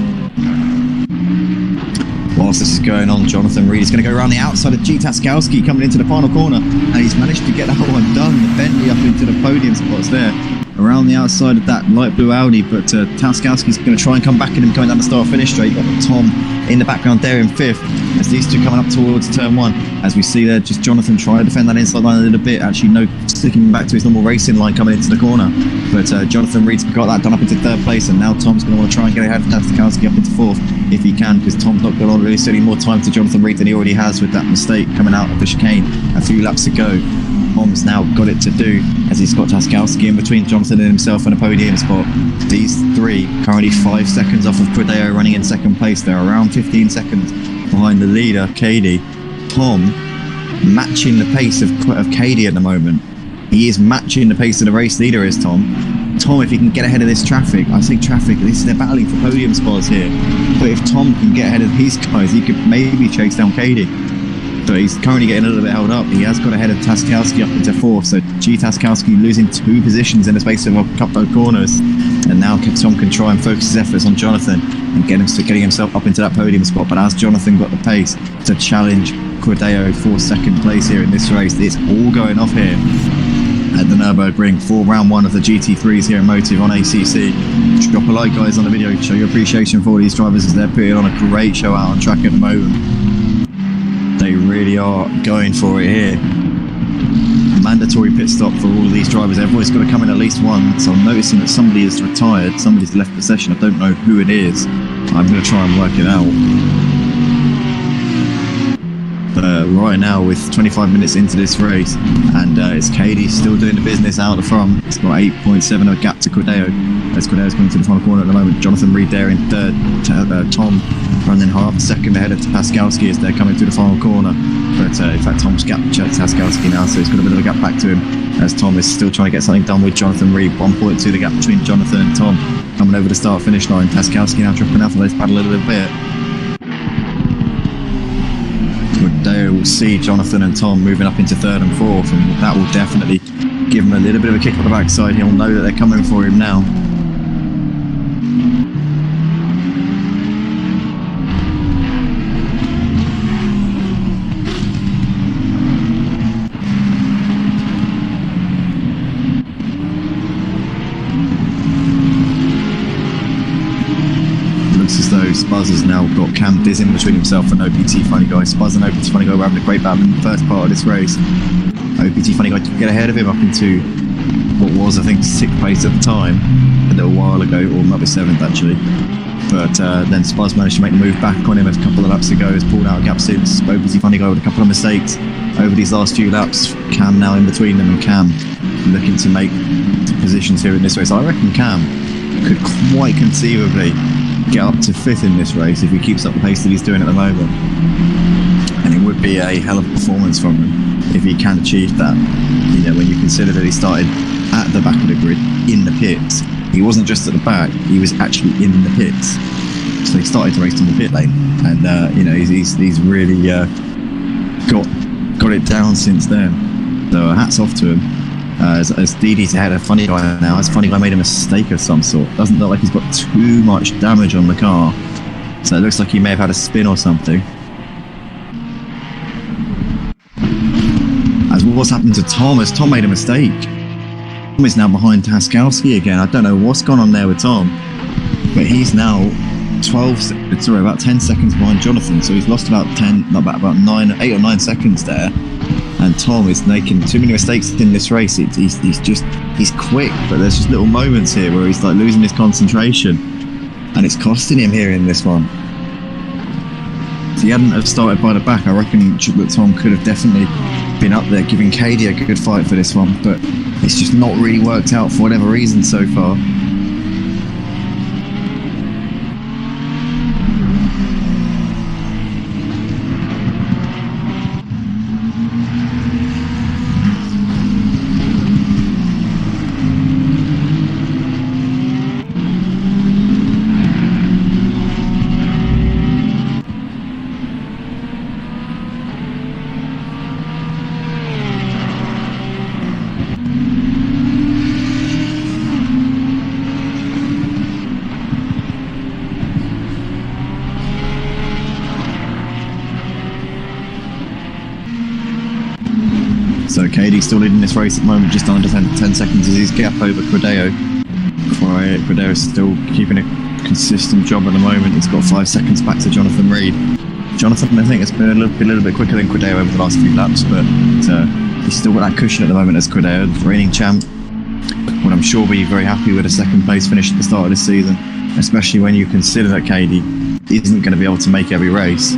Whilst this is going on, Jonathan Reed is going to go around the outside of Taskowski coming into the final corner, and he's managed to get that one done. The Bentley up into the podium spots there, around the outside of that light blue Audi, but Taskowski's going to try and come back at him going down the start-finish straight. Got Tom in the background there in 5th, as these two coming up towards turn 1. As we see there, just Jonathan trying to defend that inside line a little bit, actually no sticking back to his normal racing line coming into the corner, but Jonathan Reed's got that done up into 3rd place, and now Tom's going to want to try and get ahead of Taskowski up into 4th if he can, because Tom's not going to really set any more time to Jonathan Reed than he already has with that mistake coming out of the chicane a few laps ago. Tom's now got it to do, as he's got Taskowski in between Jonathan and himself in a podium spot. These three currently 5 seconds off of Cordeo, running in 2nd place. They're around 15 seconds behind the leader, Cady. Tom matching the pace of Cady at the moment. He is matching the pace of the race leader, is Tom. Tom, if he can get ahead of this traffic, I say traffic, they're battling for podium spots here. But if Tom can get ahead of these guys, he could maybe chase down Cady. So he's currently getting a little bit held up. He has got ahead of Taskowski up into 4th. So Taskowski losing 2 positions in the space of a couple of corners. And now Tom can try and focus his efforts on Jonathan and getting himself up into that podium spot. But as Jonathan got the pace to challenge Cordeo for 2nd place here in this race, it's all going off here at the Nurburgring for round 1 of the GT3s here at Motive on ACC. Drop a like, guys, on the video. Show your appreciation for all these drivers, as they're putting on a great show out on track at the moment. They really are going for it here. Mandatory pit stop for all of these drivers. Everyone's got to come in at least once. I'm noticing that somebody is retired. Somebody's left the session. I don't know who it is. I'm going to try and work it out. Right now, with 25 minutes into this race, and it's Cady still doing the business out the front. It's got 8.7 of a gap to Cordeo, as Cordeo's coming to the final corner at the moment. Jonathan Reed there in 3rd. Tom running half a second ahead of Taskowski as they're coming through the final corner. But in fact, Tom's gap checked Taskowski now, so he's got a bit of a gap back to him, as Tom is still trying to get something done with Jonathan Reed. 1.2 the gap between Jonathan and Tom coming over the start-finish line. Taskowski now dropping out for those paddle a little bit. Cordeo will see Jonathan and Tom moving up into 3rd and 4th, and that will definitely give him a little bit of a kick on the backside. He'll know that they're coming for him now. As though Spuzz has now got Cam Diz in between himself and OPT Funny Guy. Spuzz and OPT Funny Guy were having a great battle in the first part of this race. OPT Funny Guy could get ahead of him up into what was, I think, 6th place at the time a little while ago, or might be 7th actually. But then Spuzz managed to make the move back on him a couple of laps ago. Has pulled out a gap since. OPT Funny Guy with a couple of mistakes over these last few laps. Cam now in between them, and Cam looking to make positions here in this race. I reckon Cam could quite conceivably get up to 5th in this race if he keeps up the pace that he's doing at the moment, and it would be a hell of a performance from him if he can achieve that. You know, when you consider that he started at the back of the grid in the pits, he wasn't just at the back, he was actually in the pits. So he started to race in the pit lane, and you know, he's really got it down since then. So hats off to him. As DD's ahead of Funny Guy now, as Funny Guy made a mistake of some sort. Doesn't look like he's got too much damage on the car, so it looks like he may have had a spin or something. As what's happened to Tom, as Tom made a mistake. Tom is now behind Taskowski again. I don't know what's gone on there with Tom, but he's now about 10 seconds behind Jonathan, so he's lost about 8 or 9 seconds there. And Tom is making too many mistakes in this race. He's quick, but there's just little moments here where he's like losing his concentration, and it's costing him here in this one. If he hadn't have started by the back, I reckon that Tom could have definitely been up there giving Cady a good fight for this one, but it's just not really worked out for whatever reason so far. So KD's still leading this race at the moment, just under 10 seconds as his gap over Quadeo. Quadeo's still keeping a consistent job at the moment. He's got 5 seconds back to Jonathan Reed. Jonathan, I think, has been a little bit quicker than Quadeo over the last few laps, but he's still got that cushion at the moment as Quadeo, the reigning champ. But I'm sure be very happy with a second place finish at the start of this season, especially when you consider that KD isn't going to be able to make every race.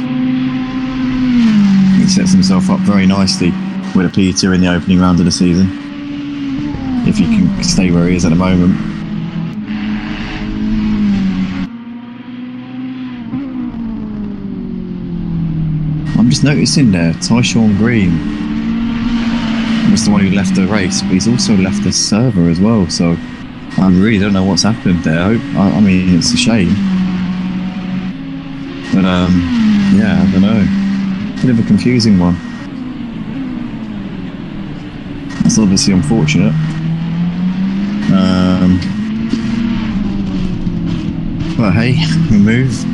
He sets himself up very nicely with a P2 in the opening round of the season, if he can stay where he is at the moment. I'm just noticing there, Djphil-green was the one who left the race, but he's also left the server as well, so I really don't know what's happened there. I mean, it's a shame. But, yeah, I don't know. Bit of a confusing one. That's obviously unfortunate. But hey, we move.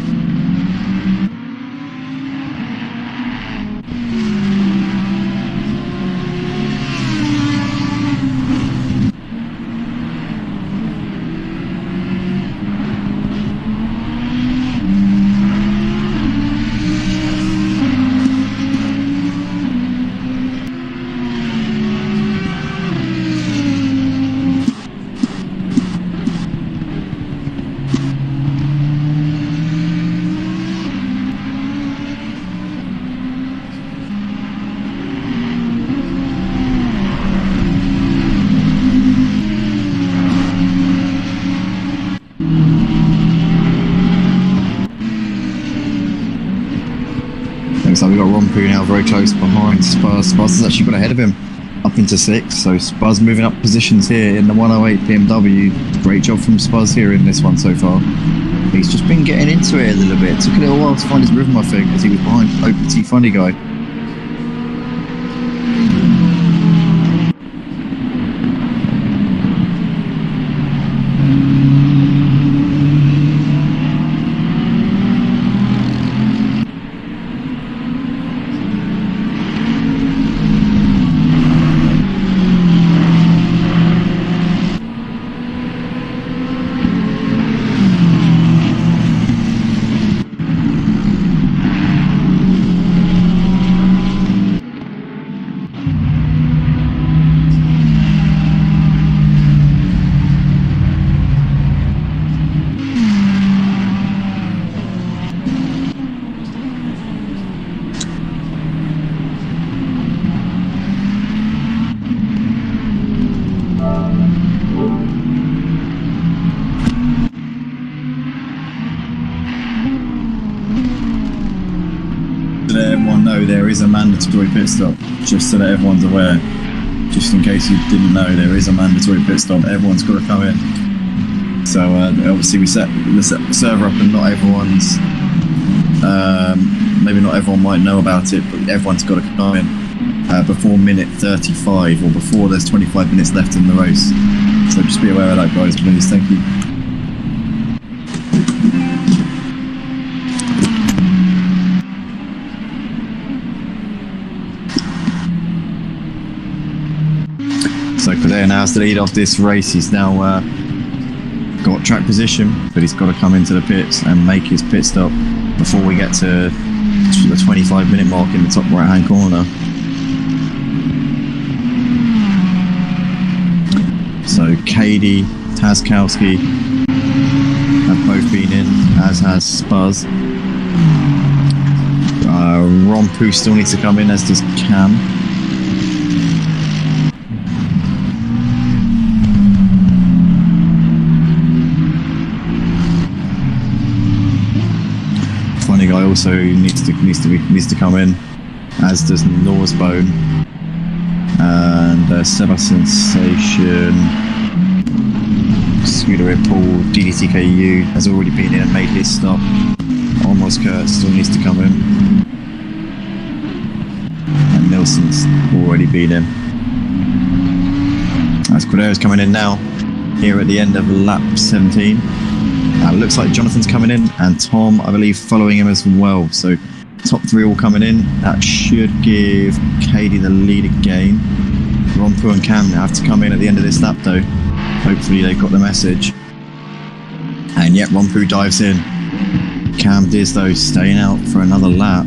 So we've got Rompu now very close behind Spuzz. Spuzz has actually got ahead of him up into 6th. So Spuzz moving up positions here in the 108 BMW. Great job from Spuzz here in this one so far. He's just been getting into it a little bit. Took a little while to find his rhythm, I think, as he was behind OPT Funny Guy. There is a mandatory pit stop, just so that everyone's aware. Just in case you didn't know, there is a mandatory pit stop. Everyone's got to come in. So obviously we set the server up, and not everyone's, maybe not everyone might know about it, but everyone's got to come in before minute 35, or before there's 25 minutes left in the race. So just be aware of that, guys, please. Thank you. So Quadeo now has to lead off this race. He's now got track position, but he's got to come into the pits and make his pit stop before we get to the 25-minute mark in the top right-hand corner. So Katie, Taskowski have both been in, as has Spuzz. Rompu still needs to come in, as does Cam. Funny Guy also needs to come in, as does Norsbone, and Sebastian Sensation, Scooter Paul, deedeeTKU has already been in and made his stop. Almost Kurt still needs to come in, and Nilsson's already been in. As Quadeo's coming in now, here at the end of lap 17. Looks like Jonathan's coming in, and Tom, I believe, following him as well. So top 3 all coming in. That should give Katie the lead again. Rompu and Cam have to come in at the end of this lap though. Hopefully they've got the message. And yet Rompu dives in. Cam Diz though staying out for another lap.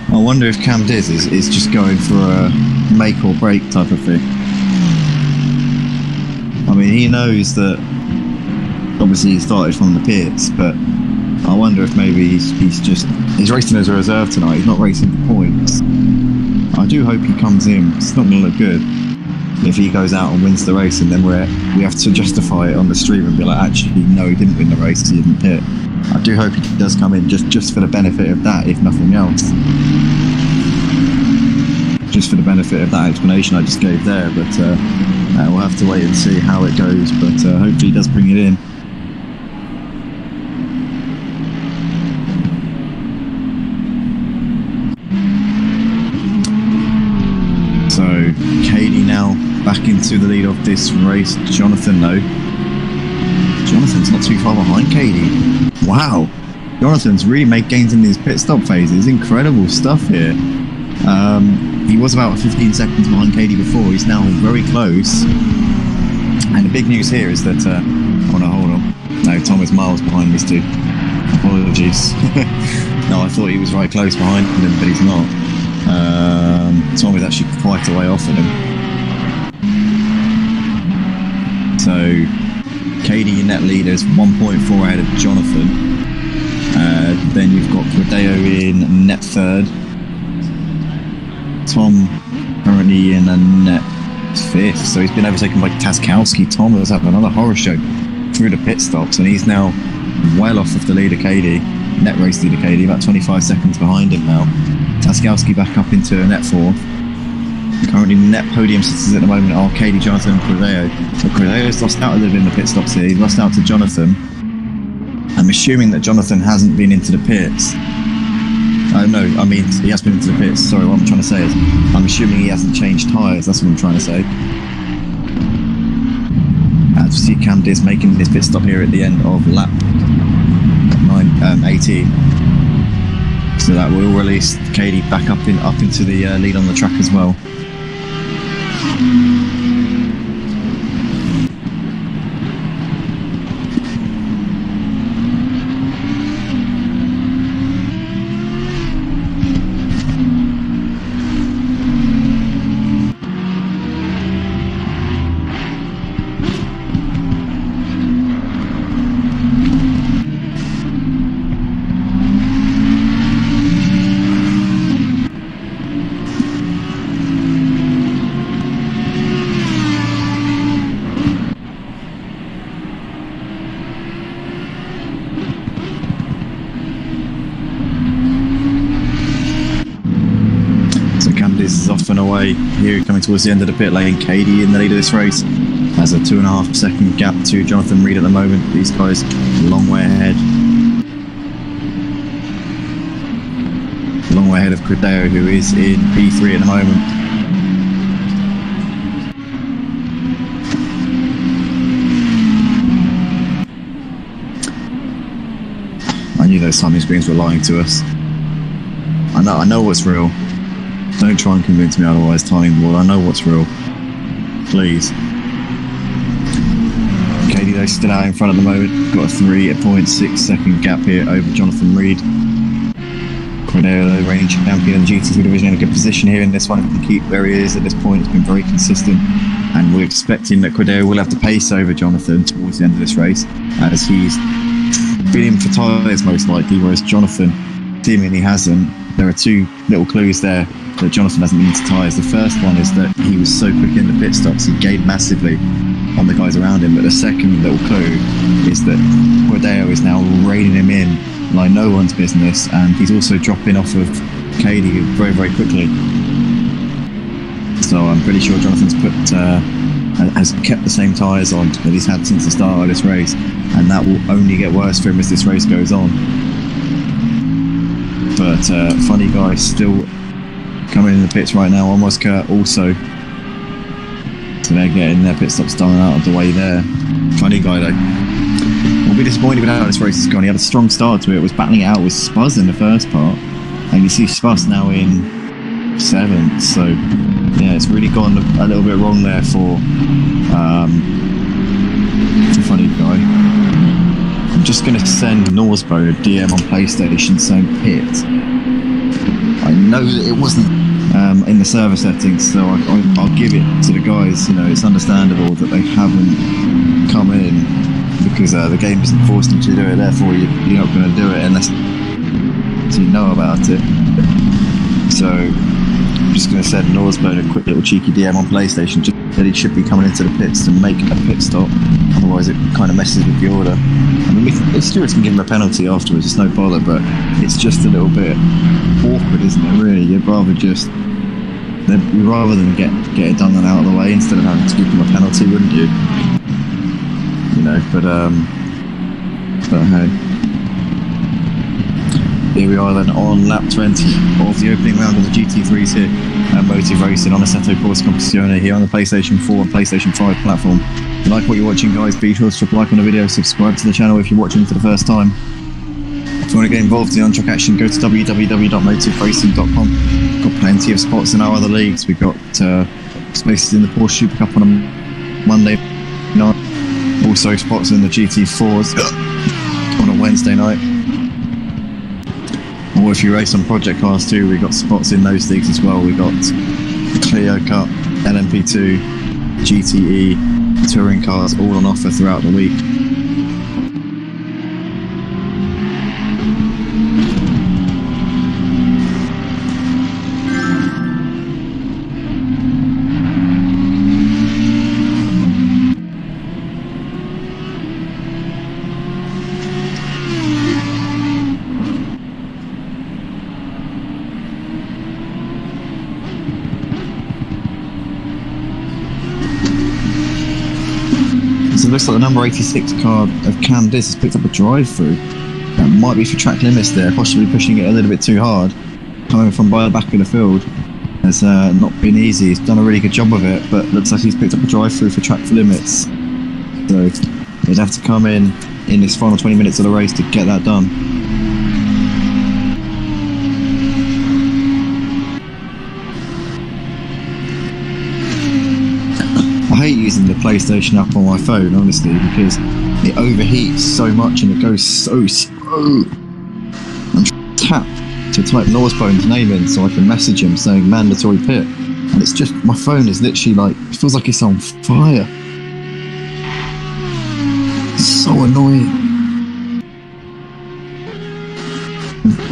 I wonder if Cam Diz is just going for a make or break type of thing. I mean, he knows that obviously he started from the pits, but I wonder if maybe he's racing as a reserve tonight. He's not racing for points. I do hope he comes in. It's not going to look good if he goes out and wins the race, and then we have to justify it on the stream and be like, actually, no, he didn't win the race, he didn't pit. I do hope he does come in just for the benefit of that, if nothing else. Just for the benefit of that explanation I just gave there, but we'll have to wait and see how it goes, but hopefully he does bring it in. So Katie now back into the lead of this race. Jonathan though. Jonathan's not too far behind Katie. Wow. Jonathan's really made gains in these pit stop phases. Incredible stuff here. He was about 15 seconds behind Katie before. He's now very close. And the big news here is that... oh no, hold on. No, Tom is miles behind these two. Apologies. No, I thought he was right close behind him, but he's not. Tom is actually quite a way off of him. So, Katie in that lead is 1.4 ahead of Jonathan. Then you've got Rodeo in net third. Tom currently in a net fifth, so he's been overtaken by Taskowski. Tom has had another horror show through the pit stops, and he's now well off of the leader Katie, net race leader Katie, about 25 seconds behind him now. Taskowski back up into net fourth. Currently net podium sitters at the moment are Katie, Jonathan and Cordeo. So Cordeo's lost out a little bit in the pit stops here. He's lost out to Jonathan. I'm assuming that Jonathan hasn't been into the pits. No, I mean, he has been into the pits. Sorry, what I'm trying to say is, I'm assuming he hasn't changed tyres. That's what I'm trying to say. As you see, Cam Diz making this pit stop here at the end of lap 18. So that will release Katie back up into the lead on the track as well. Is off and away here, coming towards the end of the pit lane. Katie in the lead of this race has a 2.5 second gap to Jonathan Reed at the moment. These guys a long way ahead of Cordeo, who is in P3 at the moment. I knew those timing screens were lying to us. I know what's real. Don't try and convince me otherwise, Timing Wall. I know what's real. Please. Katie, though, still out in front at the moment. Got a 3.6 second gap here over Jonathan Reed. Cordeo, the reigning champion of the GT3 division, in a good position here in this one. If he can keep where he is at this point, it's been very consistent. And we're expecting that Cordeo will have the pace over Jonathan towards the end of this race, as he's been in for tyres most likely, whereas Jonathan seemingly hasn't. There are two little clues there that Jonathan hasn't been into tyres. The first one is that he was so quick in the pit stops, he gained massively on the guys around him. But the second little clue is that Cordeo is now reining him in like no one's business, and he's also dropping off of Katie very, very quickly. So I'm pretty sure Jonathan's has kept the same tyres on that he's had since the start of this race, and that will only get worse for him as this race goes on. But Funny Guy still coming in the pits right now, almost Kurt also. So they're getting their pit stops done out of the way there. Funny Guy though, be disappointed with how this race has gone. He had a strong start to it, was battling it out with Spuzz in the first part, and you see Spuzz now in 7th, so yeah, it's really gone a little bit wrong there for Funny Guy. I'm just going to send Norsbo a DM on PlayStation saying pit. I know that it wasn't in the server settings, so I'll give it to the guys. You know, it's understandable that they haven't come in because the game isn't forcing them to do it, therefore you're not going to do it unless you know about it. So I'm just going to send Norsbo a quick little cheeky DM on PlayStation, just that he should be coming into the pits to make a pit stop, otherwise it kind of messes with the order. I mean, if stewards can give him a penalty afterwards, it's no bother, but it's just a little bit awkward, isn't it, really? You'd rather than get it done and out of the way instead of having to give them a penalty, wouldn't you? You know, but hey. Here we are then on lap 20 of the opening round of the GT3s here at Motive Racing on Assetto Corsa Competizione here on the PlayStation 4 and PlayStation 5 platform. If you like what you're watching, guys, be sure to drop a like on the video, subscribe to the channel if you're watching for the first time. If you want to get involved in the on-track action, go to www.motiveracing.com. Got plenty of spots in our other leagues. We've got spaces in the Porsche Super Cup on a Monday night, also spots in the GT4s on a Wednesday night. Or if you race on project cars too, we've got spots in those leagues as well. We've got the Clio Cup, LMP2, GTE, touring cars all on offer throughout the week. So it looks like the number 86 car of Cam Diz has picked up a drive-through. That might be for track limits there, possibly pushing it a little bit too hard. Coming from by the back of the field has not been easy. He's done a really good job of it, but looks like he's picked up a drive-through for track limits. So he'd have to come in this final 20 minutes of the race to get that done. I hate using the PlayStation app on my phone, honestly, because it overheats so much and it goes so slow. I'm tapped to type Norsbone's name in so I can message him saying mandatory pit, and it's just, my phone is literally like, it feels like it's on fire. It's so annoying.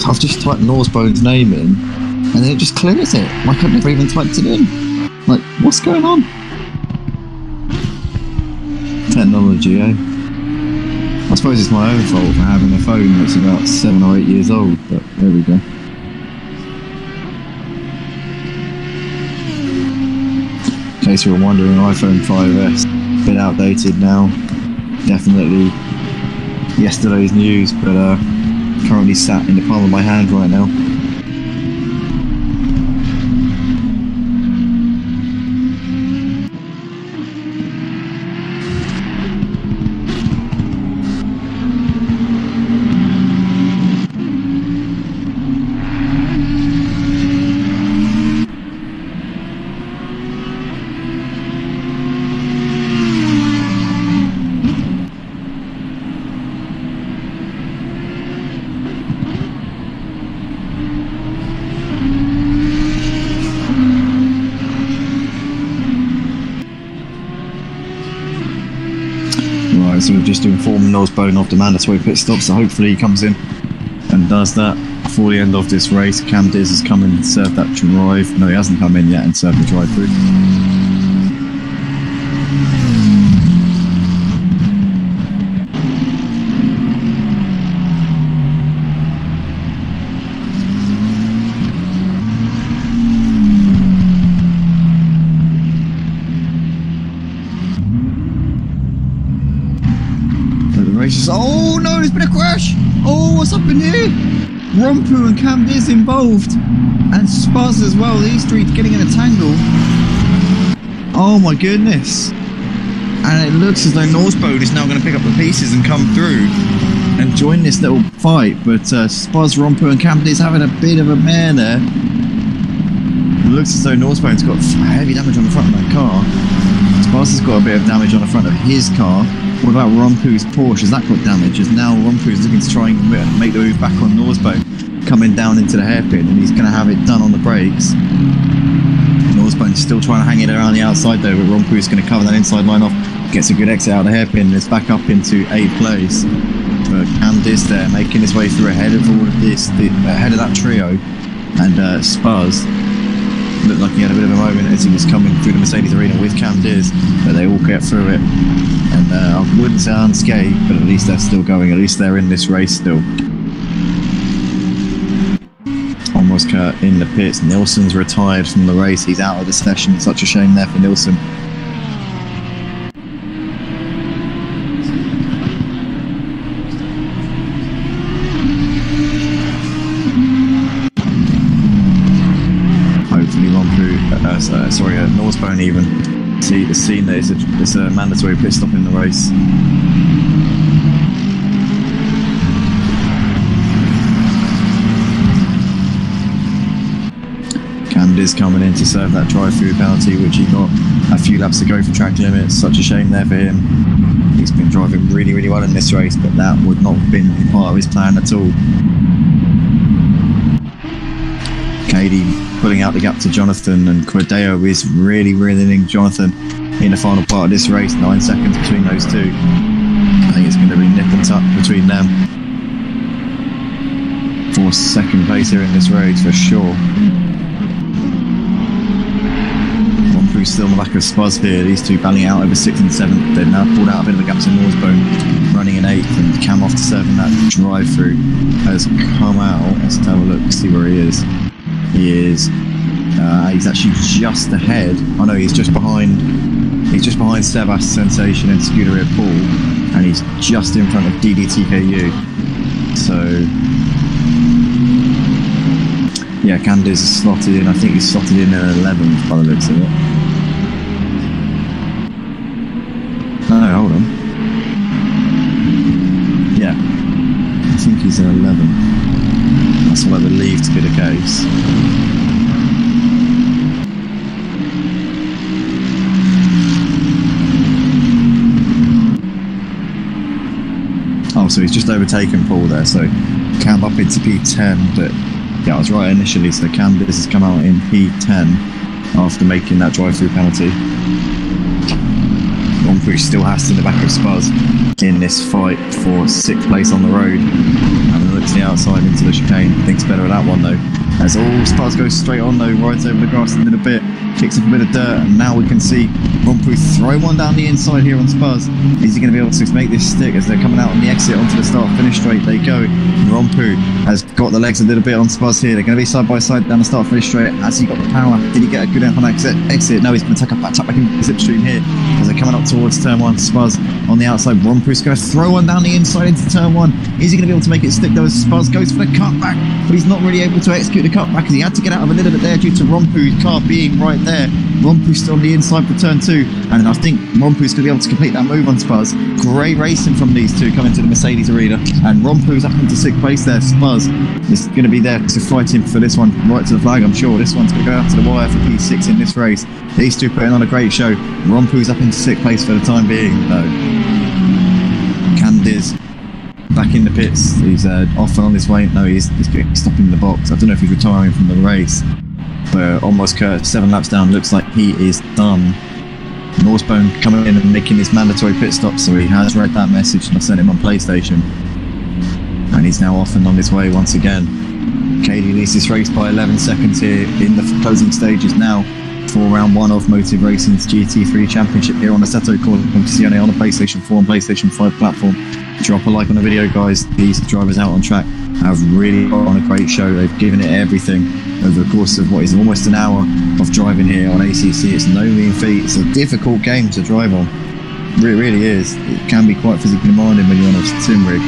I've just typed Norsbone's name in and then it just clears it like I've never even typed it in. Like, what's going on? Technology, eh? I suppose it's my own fault for having a phone that's about 7 or 8 years old, but there we go. In case you were wondering, iPhone 5S, a bit outdated now. Definitely yesterday's news, but currently sat in the palm of my hand right now. So we've just informed Norsbone of the mandatory pit stop, so hopefully he comes in and does that before the end of this race. Cam Diz has come in and served that drive. No, he hasn't come in yet and served the drive through. Oh no, there's been a crash! Oh, what's up in here? Rompu and Cam Diz involved, and Spuzz as well. These three getting in a tangle. Oh my goodness! And it looks as though Norsbode is now going to pick up the pieces and come through and join this little fight. But Spaz, Rompu and Campbell's having a bit of a mare there. It looks as though Norsbode's got heavy damage on the front of that car. Spaz has got a bit of damage on the front of his car. What about Rompu's Porsche? Has that got damage? As now Rompu's looking to try and make the move back on Norsbode, coming down into the hairpin, and he's going to have it done on the brakes. Norsbode's still trying to hang it around the outside though, but Rompu's going to cover that inside line off, gets a good exit out of the hairpin, and it's back up into 8th place. But Candice there making his way through ahead of all of this, ahead of that trio, and Spaz looked like he had a bit of a moment as he was coming through the Mercedes arena with Candice, but they all get through it. And I wouldn't say unscathed, but at least they're still going, at least they're in this race still. Almost Kurt in the pits. Nilsson's retired from the race, he's out of the session. Such a shame there for Nilsson. Norsbode even see the scene that it's a mandatory pit stop in the race. Candice coming in to serve that drive-through penalty, which he got a few laps to go for track limits. Such a shame there for him. He's been driving really, really well in this race, but that would not have been part of his plan at all. Katie pulling out the gap to Jonathan, and Cordeo is really reeling Jonathan in the final part of this race. 9 seconds between those two. I think it's going to be nip and tuck between them for second place here in this race for sure. Rompu's still on the back of Spaz here. These two battling out over 6th and 7th. They've now pulled out a bit of a gap to Norsbode, running in 8th, and Cam off to serving that drive through has come out. Let's have a look, see where he is. He is. He's actually just ahead. Oh no, he's just behind. He's just behind Sebas Sensation and Scuderia Paul, and he's just in front of deedeeTKU. So yeah, Candice is slotted in. I think he's slotted in at 11th by the looks of it. No, hold on. Yeah, I think he's at 11th. That's what I believe to be the case. Oh, so he's just overtaken Paul there, so Cam up into P10, but yeah, I was right initially, so Candice has come out in P10 after making that drive-through penalty. Rompu still has to in the back of Spaz in this fight for 6th place on the road. And looks the outside into the chicane. Thinks better of that one though. As all Spaz goes straight on though, rides over the grass a little bit, kicks up a bit of dirt, and now we can see Rompu throw one down the inside here on Spaz. Is he going to be able to make this stick as they're coming out on the exit onto the start finish straight? They go. Rompu has got the legs a little bit on Spaz here. They're going to be side by side down the start finish straight. Has he got the power? Did he get a good on exit? No, he's going to tap back in the slipstream here as they're coming up towards turn 1. Spaz on the outside. Rompu's going to throw one down the inside into turn 1. Is he going to be able to make it stick though as Spaz goes for the cutback? But he's not really able to execute the cutback because he had to get out of a little bit there due to Rompu's car being right there. Rompu's still on the inside for turn 2, and I think Rompu's going to be able to complete that move on Spaz. Great racing from these two coming to the Mercedes arena, and Rompu's up into 6th place there. Spaz is going to be there to fight him for this one right to the flag, I'm sure. This one's going to go out to the wire for P6 in this race. These two putting on a great show. Rompu's up into 6th place for the time being though. Candiz back in the pits. He's off and on his way. No, he's stopping in the box. I don't know if he's retiring from the race. But almost Kurt, 7 laps down, looks like he is done. Norsbode coming in and making his mandatory pit stop, so he has read that message and I sent him on PlayStation. And he's now off and on his way once again. Katie leads this race by 11 seconds here in the closing stages now for round 1 of Motive Racing's GT3 Championship here on Assetto Competizione on the PlayStation 4 and PlayStation 5 platform. Drop a like on the video, guys. These drivers out on track have really put on a great show. They've given it everything over the course of what is almost an hour of driving here on ACC. It's no mean feat. It's a difficult game to drive on. It really is. It can be quite physically demanding when you're on a sim rig.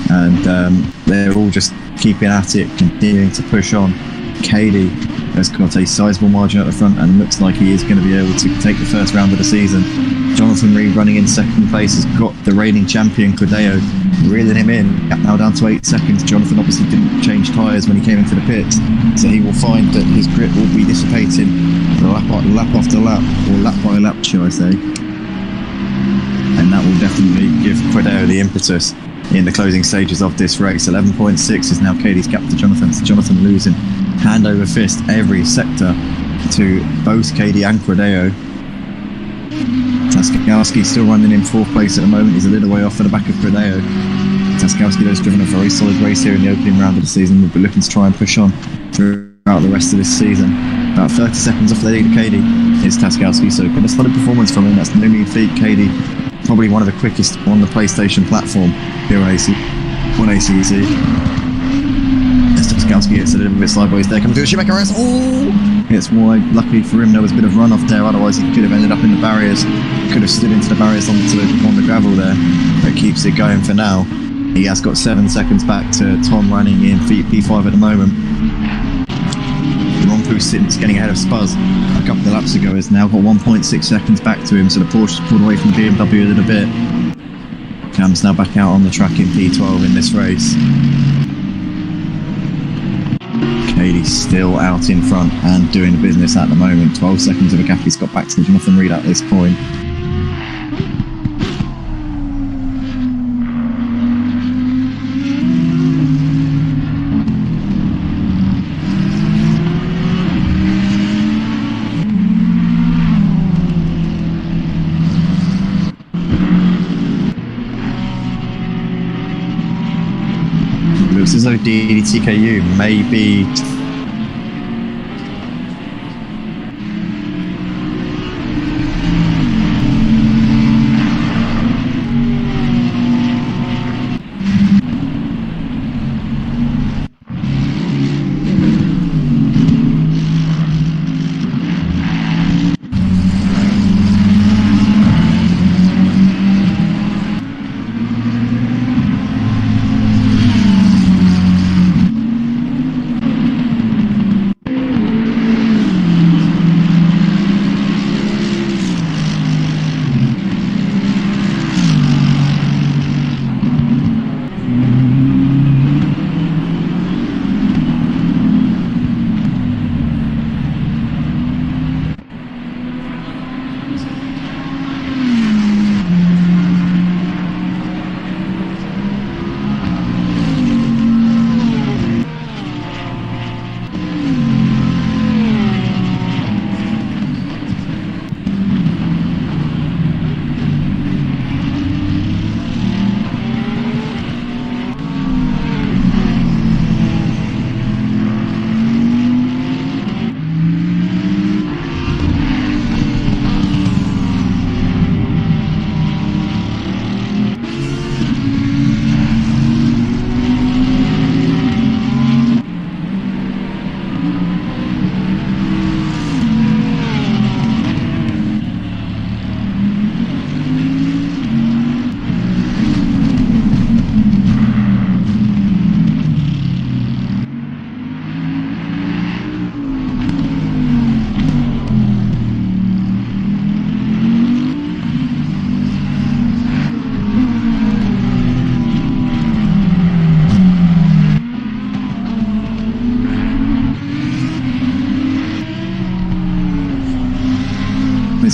And they're all just keeping at it, continuing to push on. Katie has got a sizable margin at the front and looks like he is going to be able to take the first round of the season. Jonathan Reed running in second place has got the reigning champion Cordeo reeling him in. Gap now down to 8 seconds. Jonathan obviously didn't change tyres when he came into the pits, so he will find that his grip will be dissipating lap after lap, or lap by lap, shall I say. And that will definitely give Cordeo the impetus in the closing stages of this race. 11.6 is now Katie's gap to Jonathan. So Jonathan losing hand over fist every sector to both Katie and Cordeo. Taskowski still running in 4th place at the moment. He's a little way off at the back of Cordeo. Taskowski has driven a very solid race here in the opening round of the season. We'll be looking to try and push on throughout the rest of this season. About 30 seconds off the lead of Katie is Taskowski, so got a solid performance from him. That's no mean feat. Katie, probably one of the quickest on the PlayStation platform here on ACC. Taskowski gets a little bit sideways there, coming through the Schumacher race. Oh! It's wide. Luckily for him, there was a bit of runoff there. Otherwise, he could have ended up in the barriers. Could have stood into the barriers on the gravel there. That keeps it going for now. He has got 7 seconds back to Tom running in P5 at the moment. Rompu's getting ahead of Spuzz a couple of laps ago. Has now got 1.6 seconds back to him, so the Porsche's pulled away from BMW a little bit. Cam's now back out on the track in P12 in this race. Katie's still out in front and doing the business at the moment. 12 seconds of a gap he's got back to Jonathan Reed at this point. Looks as though deedeeTKU may be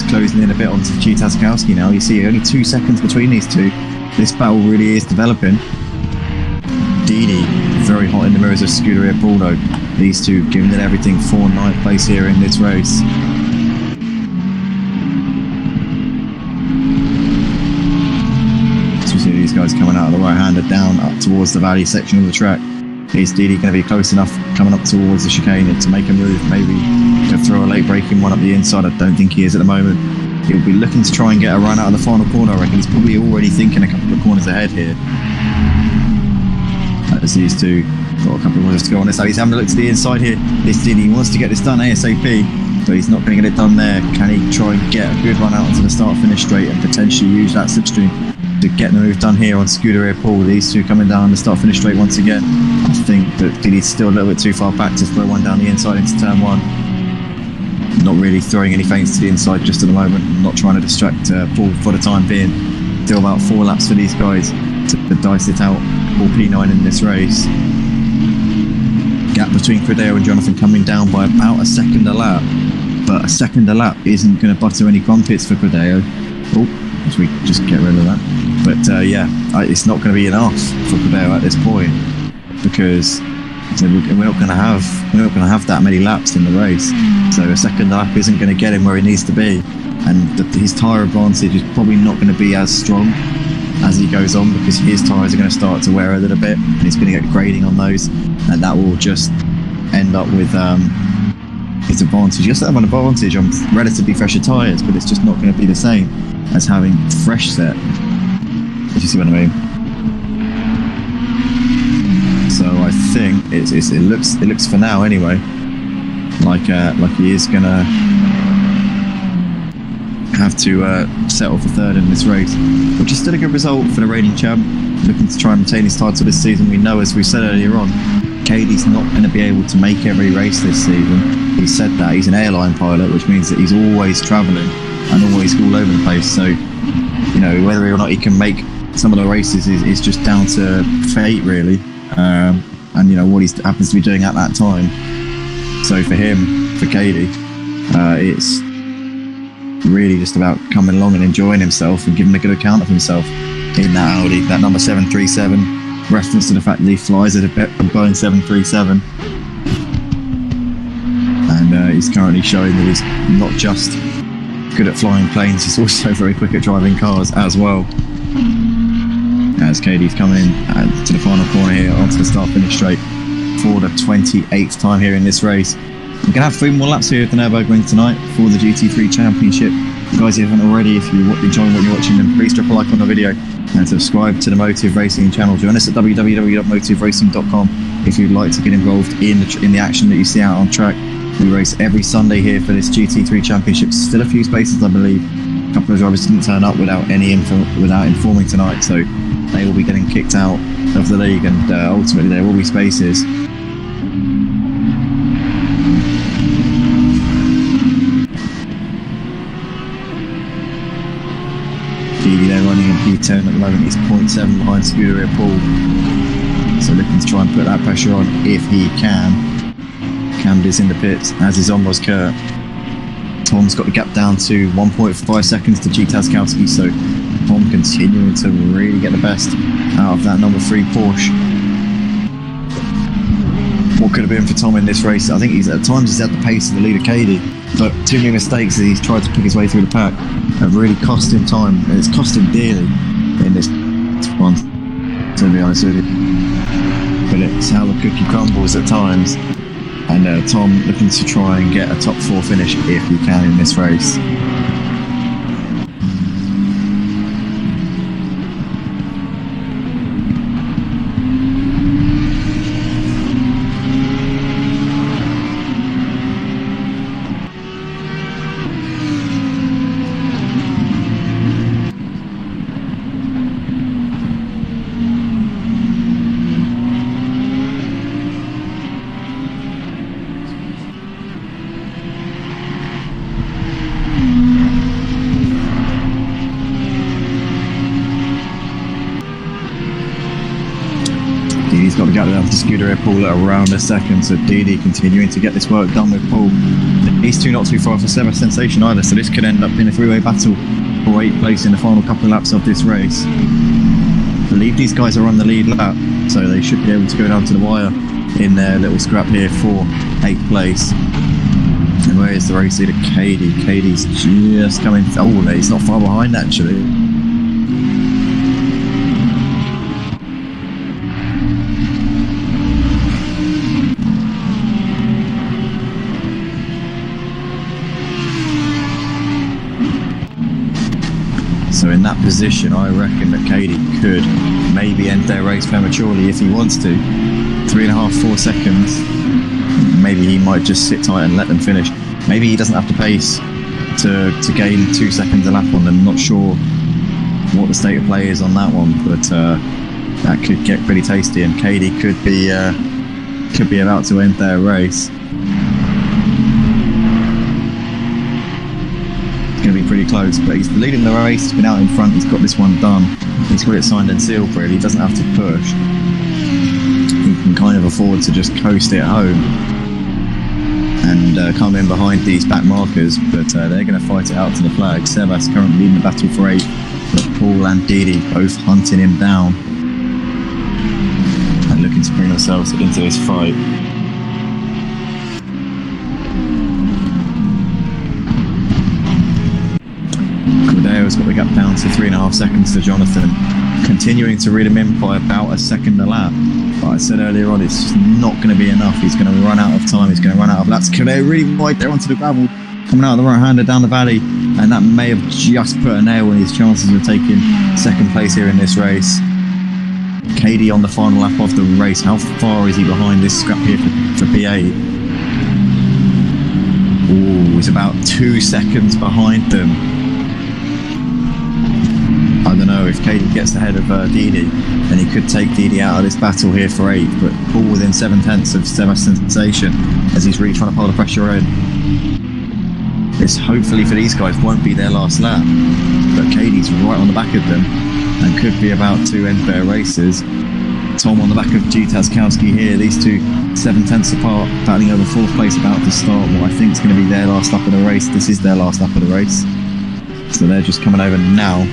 closing in a bit onto G Taskowski now. You see only 2 seconds between these two. This battle really is developing. Dee very hot in the mirrors of Scuderia Bordeaux. These two giving it everything for 9th place here in this race. So we see these guys coming out of the right-hander down up towards the valley section of the track. Is Dee going to be close enough coming up towards the chicane to make a move, maybe to throw a late braking one up the inside? I don't think he is at the moment. He'll be looking to try and get a run out of the final corner. I reckon he's probably already thinking a couple of corners ahead here. As these two got a couple of corners to go on this side. He's having a look to the inside here. This Dee, he wants to get this done ASAP, but he's not going to get it done there. Can he try and get a good run out onto the start-finish straight and potentially use that slipstream to get the move done here on Scuderia Paul? These two coming down the start-finish straight once again. I think that Dee's still a little bit too far back to throw one down the inside into turn one. not really throwing any feints to the inside just at the moment, not trying to distract Paul for the time being. Still about 4 laps for these guys to dice it out, all P9 in this race. Gap between Credeo and Jonathan coming down by about a second a lap, but a second a lap isn't going to butter any crumpets for Credeo. Oh, as we just get rid of that. But yeah, it's not going to be enough for Credeo at this point, because we're not going to have that many laps in the race. So a second lap isn't going to get him where he needs to be, and his tyre advantage is probably not going to be as strong as he goes on, because his tyres are going to start to wear a little bit, and he's going to get grading on those, and that will just end up with his advantage. He has to have an advantage on relatively fresher tyres, but it's just not going to be the same as having fresh set, if you see what I mean. So I think it looks for now anyway like he is going to have to settle for third in this race, which is still a good result for the reigning champ, looking to try and maintain his title this season. We know, as we said earlier on, Katie's not going to be able to make every race this season. He said that he's an airline pilot, which means that he's always travelling and always all over the place. So, you know, whether or not he can make some of the races is just down to fate, really, and you know what he happens to be doing at that time. So for him, for Katie, it's really just about coming along and enjoying himself and giving a good account of himself in that Audi. That number 737, reference to the fact that he flies at a Boeing 737, and he's currently showing that he's not just good at flying planes, he's also very quick at driving cars as well. As Katie's coming in to the final corner here onto the start-finish straight for the 28th time here in this race. We're going to have 3 more laps here at the Nurburgring tonight for the GT3 Championship. Guys, if you haven't already, if you're enjoying what you're watching, then please drop a like on the video and subscribe to the Motive Racing channel. Join us at www.motiveracing.com if you'd like to get involved in the action that you see out on track. We race every Sunday here for this GT3 Championship. Still a few spaces, I believe. A couple of drivers didn't turn up without informing tonight, so they will be getting kicked out of the league, and ultimately there will be spaces. Geely there running in P10 at the moment. He's 0.7 behind Scuderia Paul, so looking to try and put that pressure on if he can. Camden's in the pits, as is Omros Kurt. Tom's got the gap down to 1.5 seconds to G Taskowski, so Tom continuing to really get the best out of that number 3 Porsche. What could have been for Tom in this race? I think at times he's at the pace of the leader Cady, but too many mistakes as he's tried to pick his way through the pack have really cost him time, and it's cost him dearly in this one, to be honest with you. But it's how the cookie crumbles at times, and Tom looking to try and get a top 4 finish if he can in this race. He's got to get down to Scuderia Paul at around a second, so Didi continuing to get this work done with Paul. These two not too far for sensation either, so this could end up in a three-way battle for 8th place in the final couple of laps of this race. I believe these guys are on the lead lap, so they should be able to go down to the wire in their little scrap here for 8th place. And where is the race leader? Cady. Cady's just coming. Oh, he's not far behind actually. So in that position, I reckon that Cady could maybe end their race prematurely if he wants to. 3.5, 4 seconds. Maybe he might just sit tight and let them finish. Maybe he doesn't have to pace to gain 2 seconds a lap on them. Not sure what the state of play is on that one, but that could get pretty tasty, and Cady could be about to end their race. going to be pretty close, but he's leading the race. He's been out in front. He's got this one done. He's got it signed and sealed really. He doesn't have to push. He can kind of afford to just coast it home and come in behind these back markers, but they're going to fight it out to the flag. Sebas currently leading the battle for 8, but Paul and Didi both hunting him down and looking to bring themselves into this fight. Cordeo's got the gap down to 3.5 seconds to Jonathan, continuing to read him in by about a second a lap. But I said earlier on, it's just not going to be enough. He's going to run out of time. He's going to run out of laps. Cordeo really wide there onto the gravel, coming out of the right-hander down the valley, and that may have just put a nail in his chances of taking second place here in this race. Katie on the final lap of the race. How far is he behind this scrap here for P8? Oh, he's about 2 seconds behind them. I don't know, if Katie gets ahead of Didi, then he could take Didi out of this battle here for 8, but Paul within 7/10 of Sebas Sensation as he's really trying to pull the pressure in. This hopefully for these guys won't be their last lap, but Katie's right on the back of them and could be about to end their races. Tom on the back of Djphil-green here, these two 7/10 apart, battling over 4th place about to start what I think is going to be their last lap of the race. This is their last lap of the race, so they're just coming over now.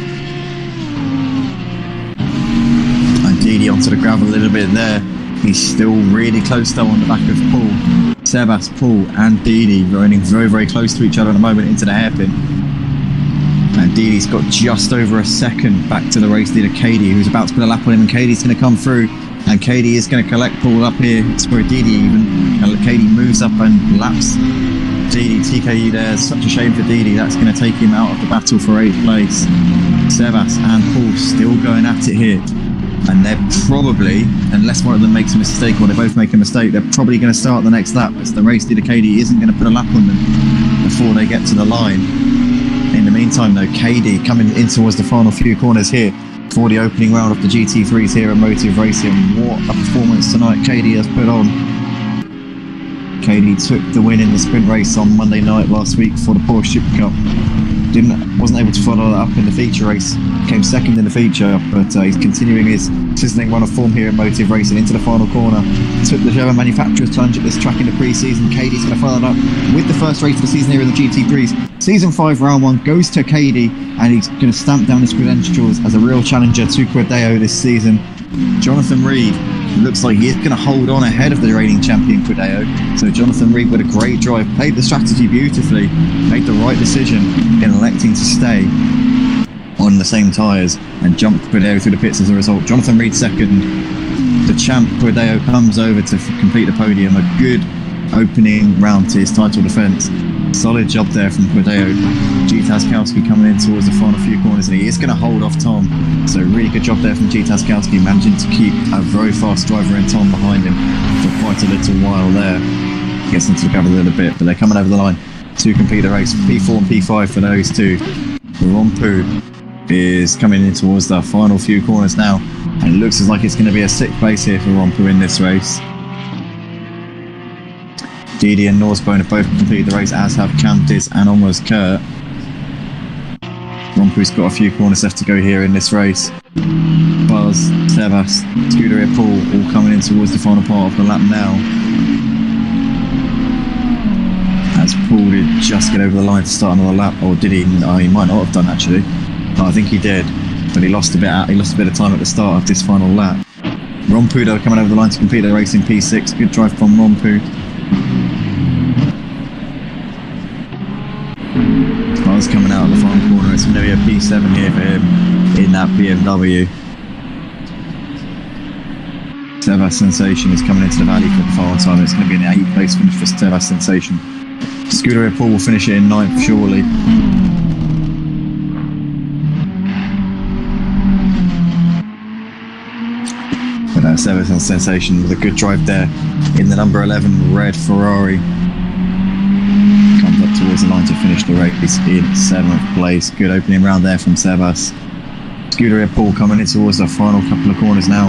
Didi onto the gravel a little bit there. He's still really close though on the back of Paul. Sebas, Paul and Didi running very, very close to each other at the moment into the hairpin. And Didi's got just over a second back to the race leader Katie, who's about to put a lap on him, and Katie's going to come through. And Katie is going to collect Paul up here. Sorry, Didi even. And Katie moves up and laps deedeeTKU there. Such a shame for Didi. That's going to take him out of the battle for 8th place. Sebas and Paul still going at it here. And they're probably, unless one of them makes a mistake or they both make a mistake, they're probably going to start the next lap, as the race leader Katie isn't going to put a lap on them before they get to the line. In the meantime though, Katie coming in towards the final few corners here for the opening round of the GT3s here at Motive Racing. What a performance tonight Katie has put on. Katie took the win in the sprint race on Monday night last week for the Porsche Super Cup. Wasn't able to follow that up in the feature race. Came second in the feature, but he's continuing his sizzling run of form here at Motive Racing into the final corner. Took the German manufacturer's challenge at this track in the pre-season. Katie's going to follow that up with the first race of the season here in the GT3s. Season 5, round 1 goes to Katie, and he's going to stamp down his credentials as a real challenger to Cordejo this season. Jonathan Reed looks like he's going to hold on ahead of the reigning champion Cordejo. So Jonathan Reed with a great drive, played the strategy beautifully, made the right decision in electing to stay on the same tyres and jumped Cordejo through the pits as a result. Jonathan Reed second. The champ Cordejo comes over to complete the podium. A good opening round to his title defence. Solid job there from Cordejo. Djphil-green coming in towards the final few corners, and he is going to hold off Tom. So really good job there from Djphil-green, managing to keep a very fast driver in Tom behind him for quite a little while there. Gets into the cover a little bit, but they're coming over the line to complete the race. P4 and P5 for those two. Rompu is coming in towards the final few corners now, and it looks as like it's going to be a 6th place here for Rompu in this race. Didi and Norsbone have both completed the race, as have Camtis and almost Kurt. Rompu's got a few corners left to go here in this race. Buzz, Sebas, Scuderia Paul all coming in towards the final part of the lap now. As Paul did just get over the line to start another lap, or did he? No, he might not have done actually. No, I think he did, but he lost a bit of time at the start of this final lap. Rompu though coming over the line to complete the race in P6. Good drive from Rompu. Buzz coming out of the final corner. It's going to be a P7 here for him in that BMW. Sebas Sensation is coming into the valley for the final time. It's going to be an 8th place finish for Sebas Sensation. Scuderia Paul will finish it in 9th surely. But Sebas Sensation with a good drive there in the number 11 red Ferrari. Comes up towards the line to finish the race in 7th place. Good opening round there from Sebas. Scuderia Paul coming in towards the final couple of corners now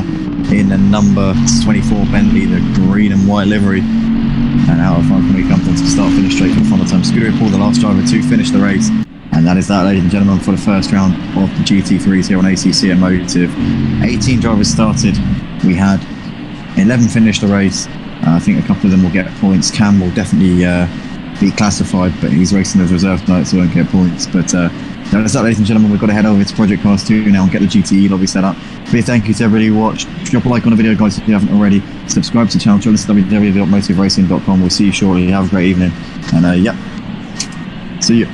in the number 24 Bentley, the green and white livery. And out of front when he comes on to start finish straight for the final time. Scuderia Paul, the last driver to finish the race, And that is that, ladies and gentlemen, for the first round of the GT3s here on ACC Motive. 18 drivers started. We had 11 finish the race. I think a couple of them will get points. Cam will definitely be classified, but he's racing as reserve tonight, so he won't get points. But that's that, ladies and gentlemen. We've got to head over to Project Cars 2 now and get the GTE lobby set up. Big thank you to everybody who watched. Drop a like on the video, guys, if you haven't already. Subscribe to the channel. Join us at www.motiveracing.com. We'll see you shortly. Have a great evening. And yeah, see you.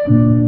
you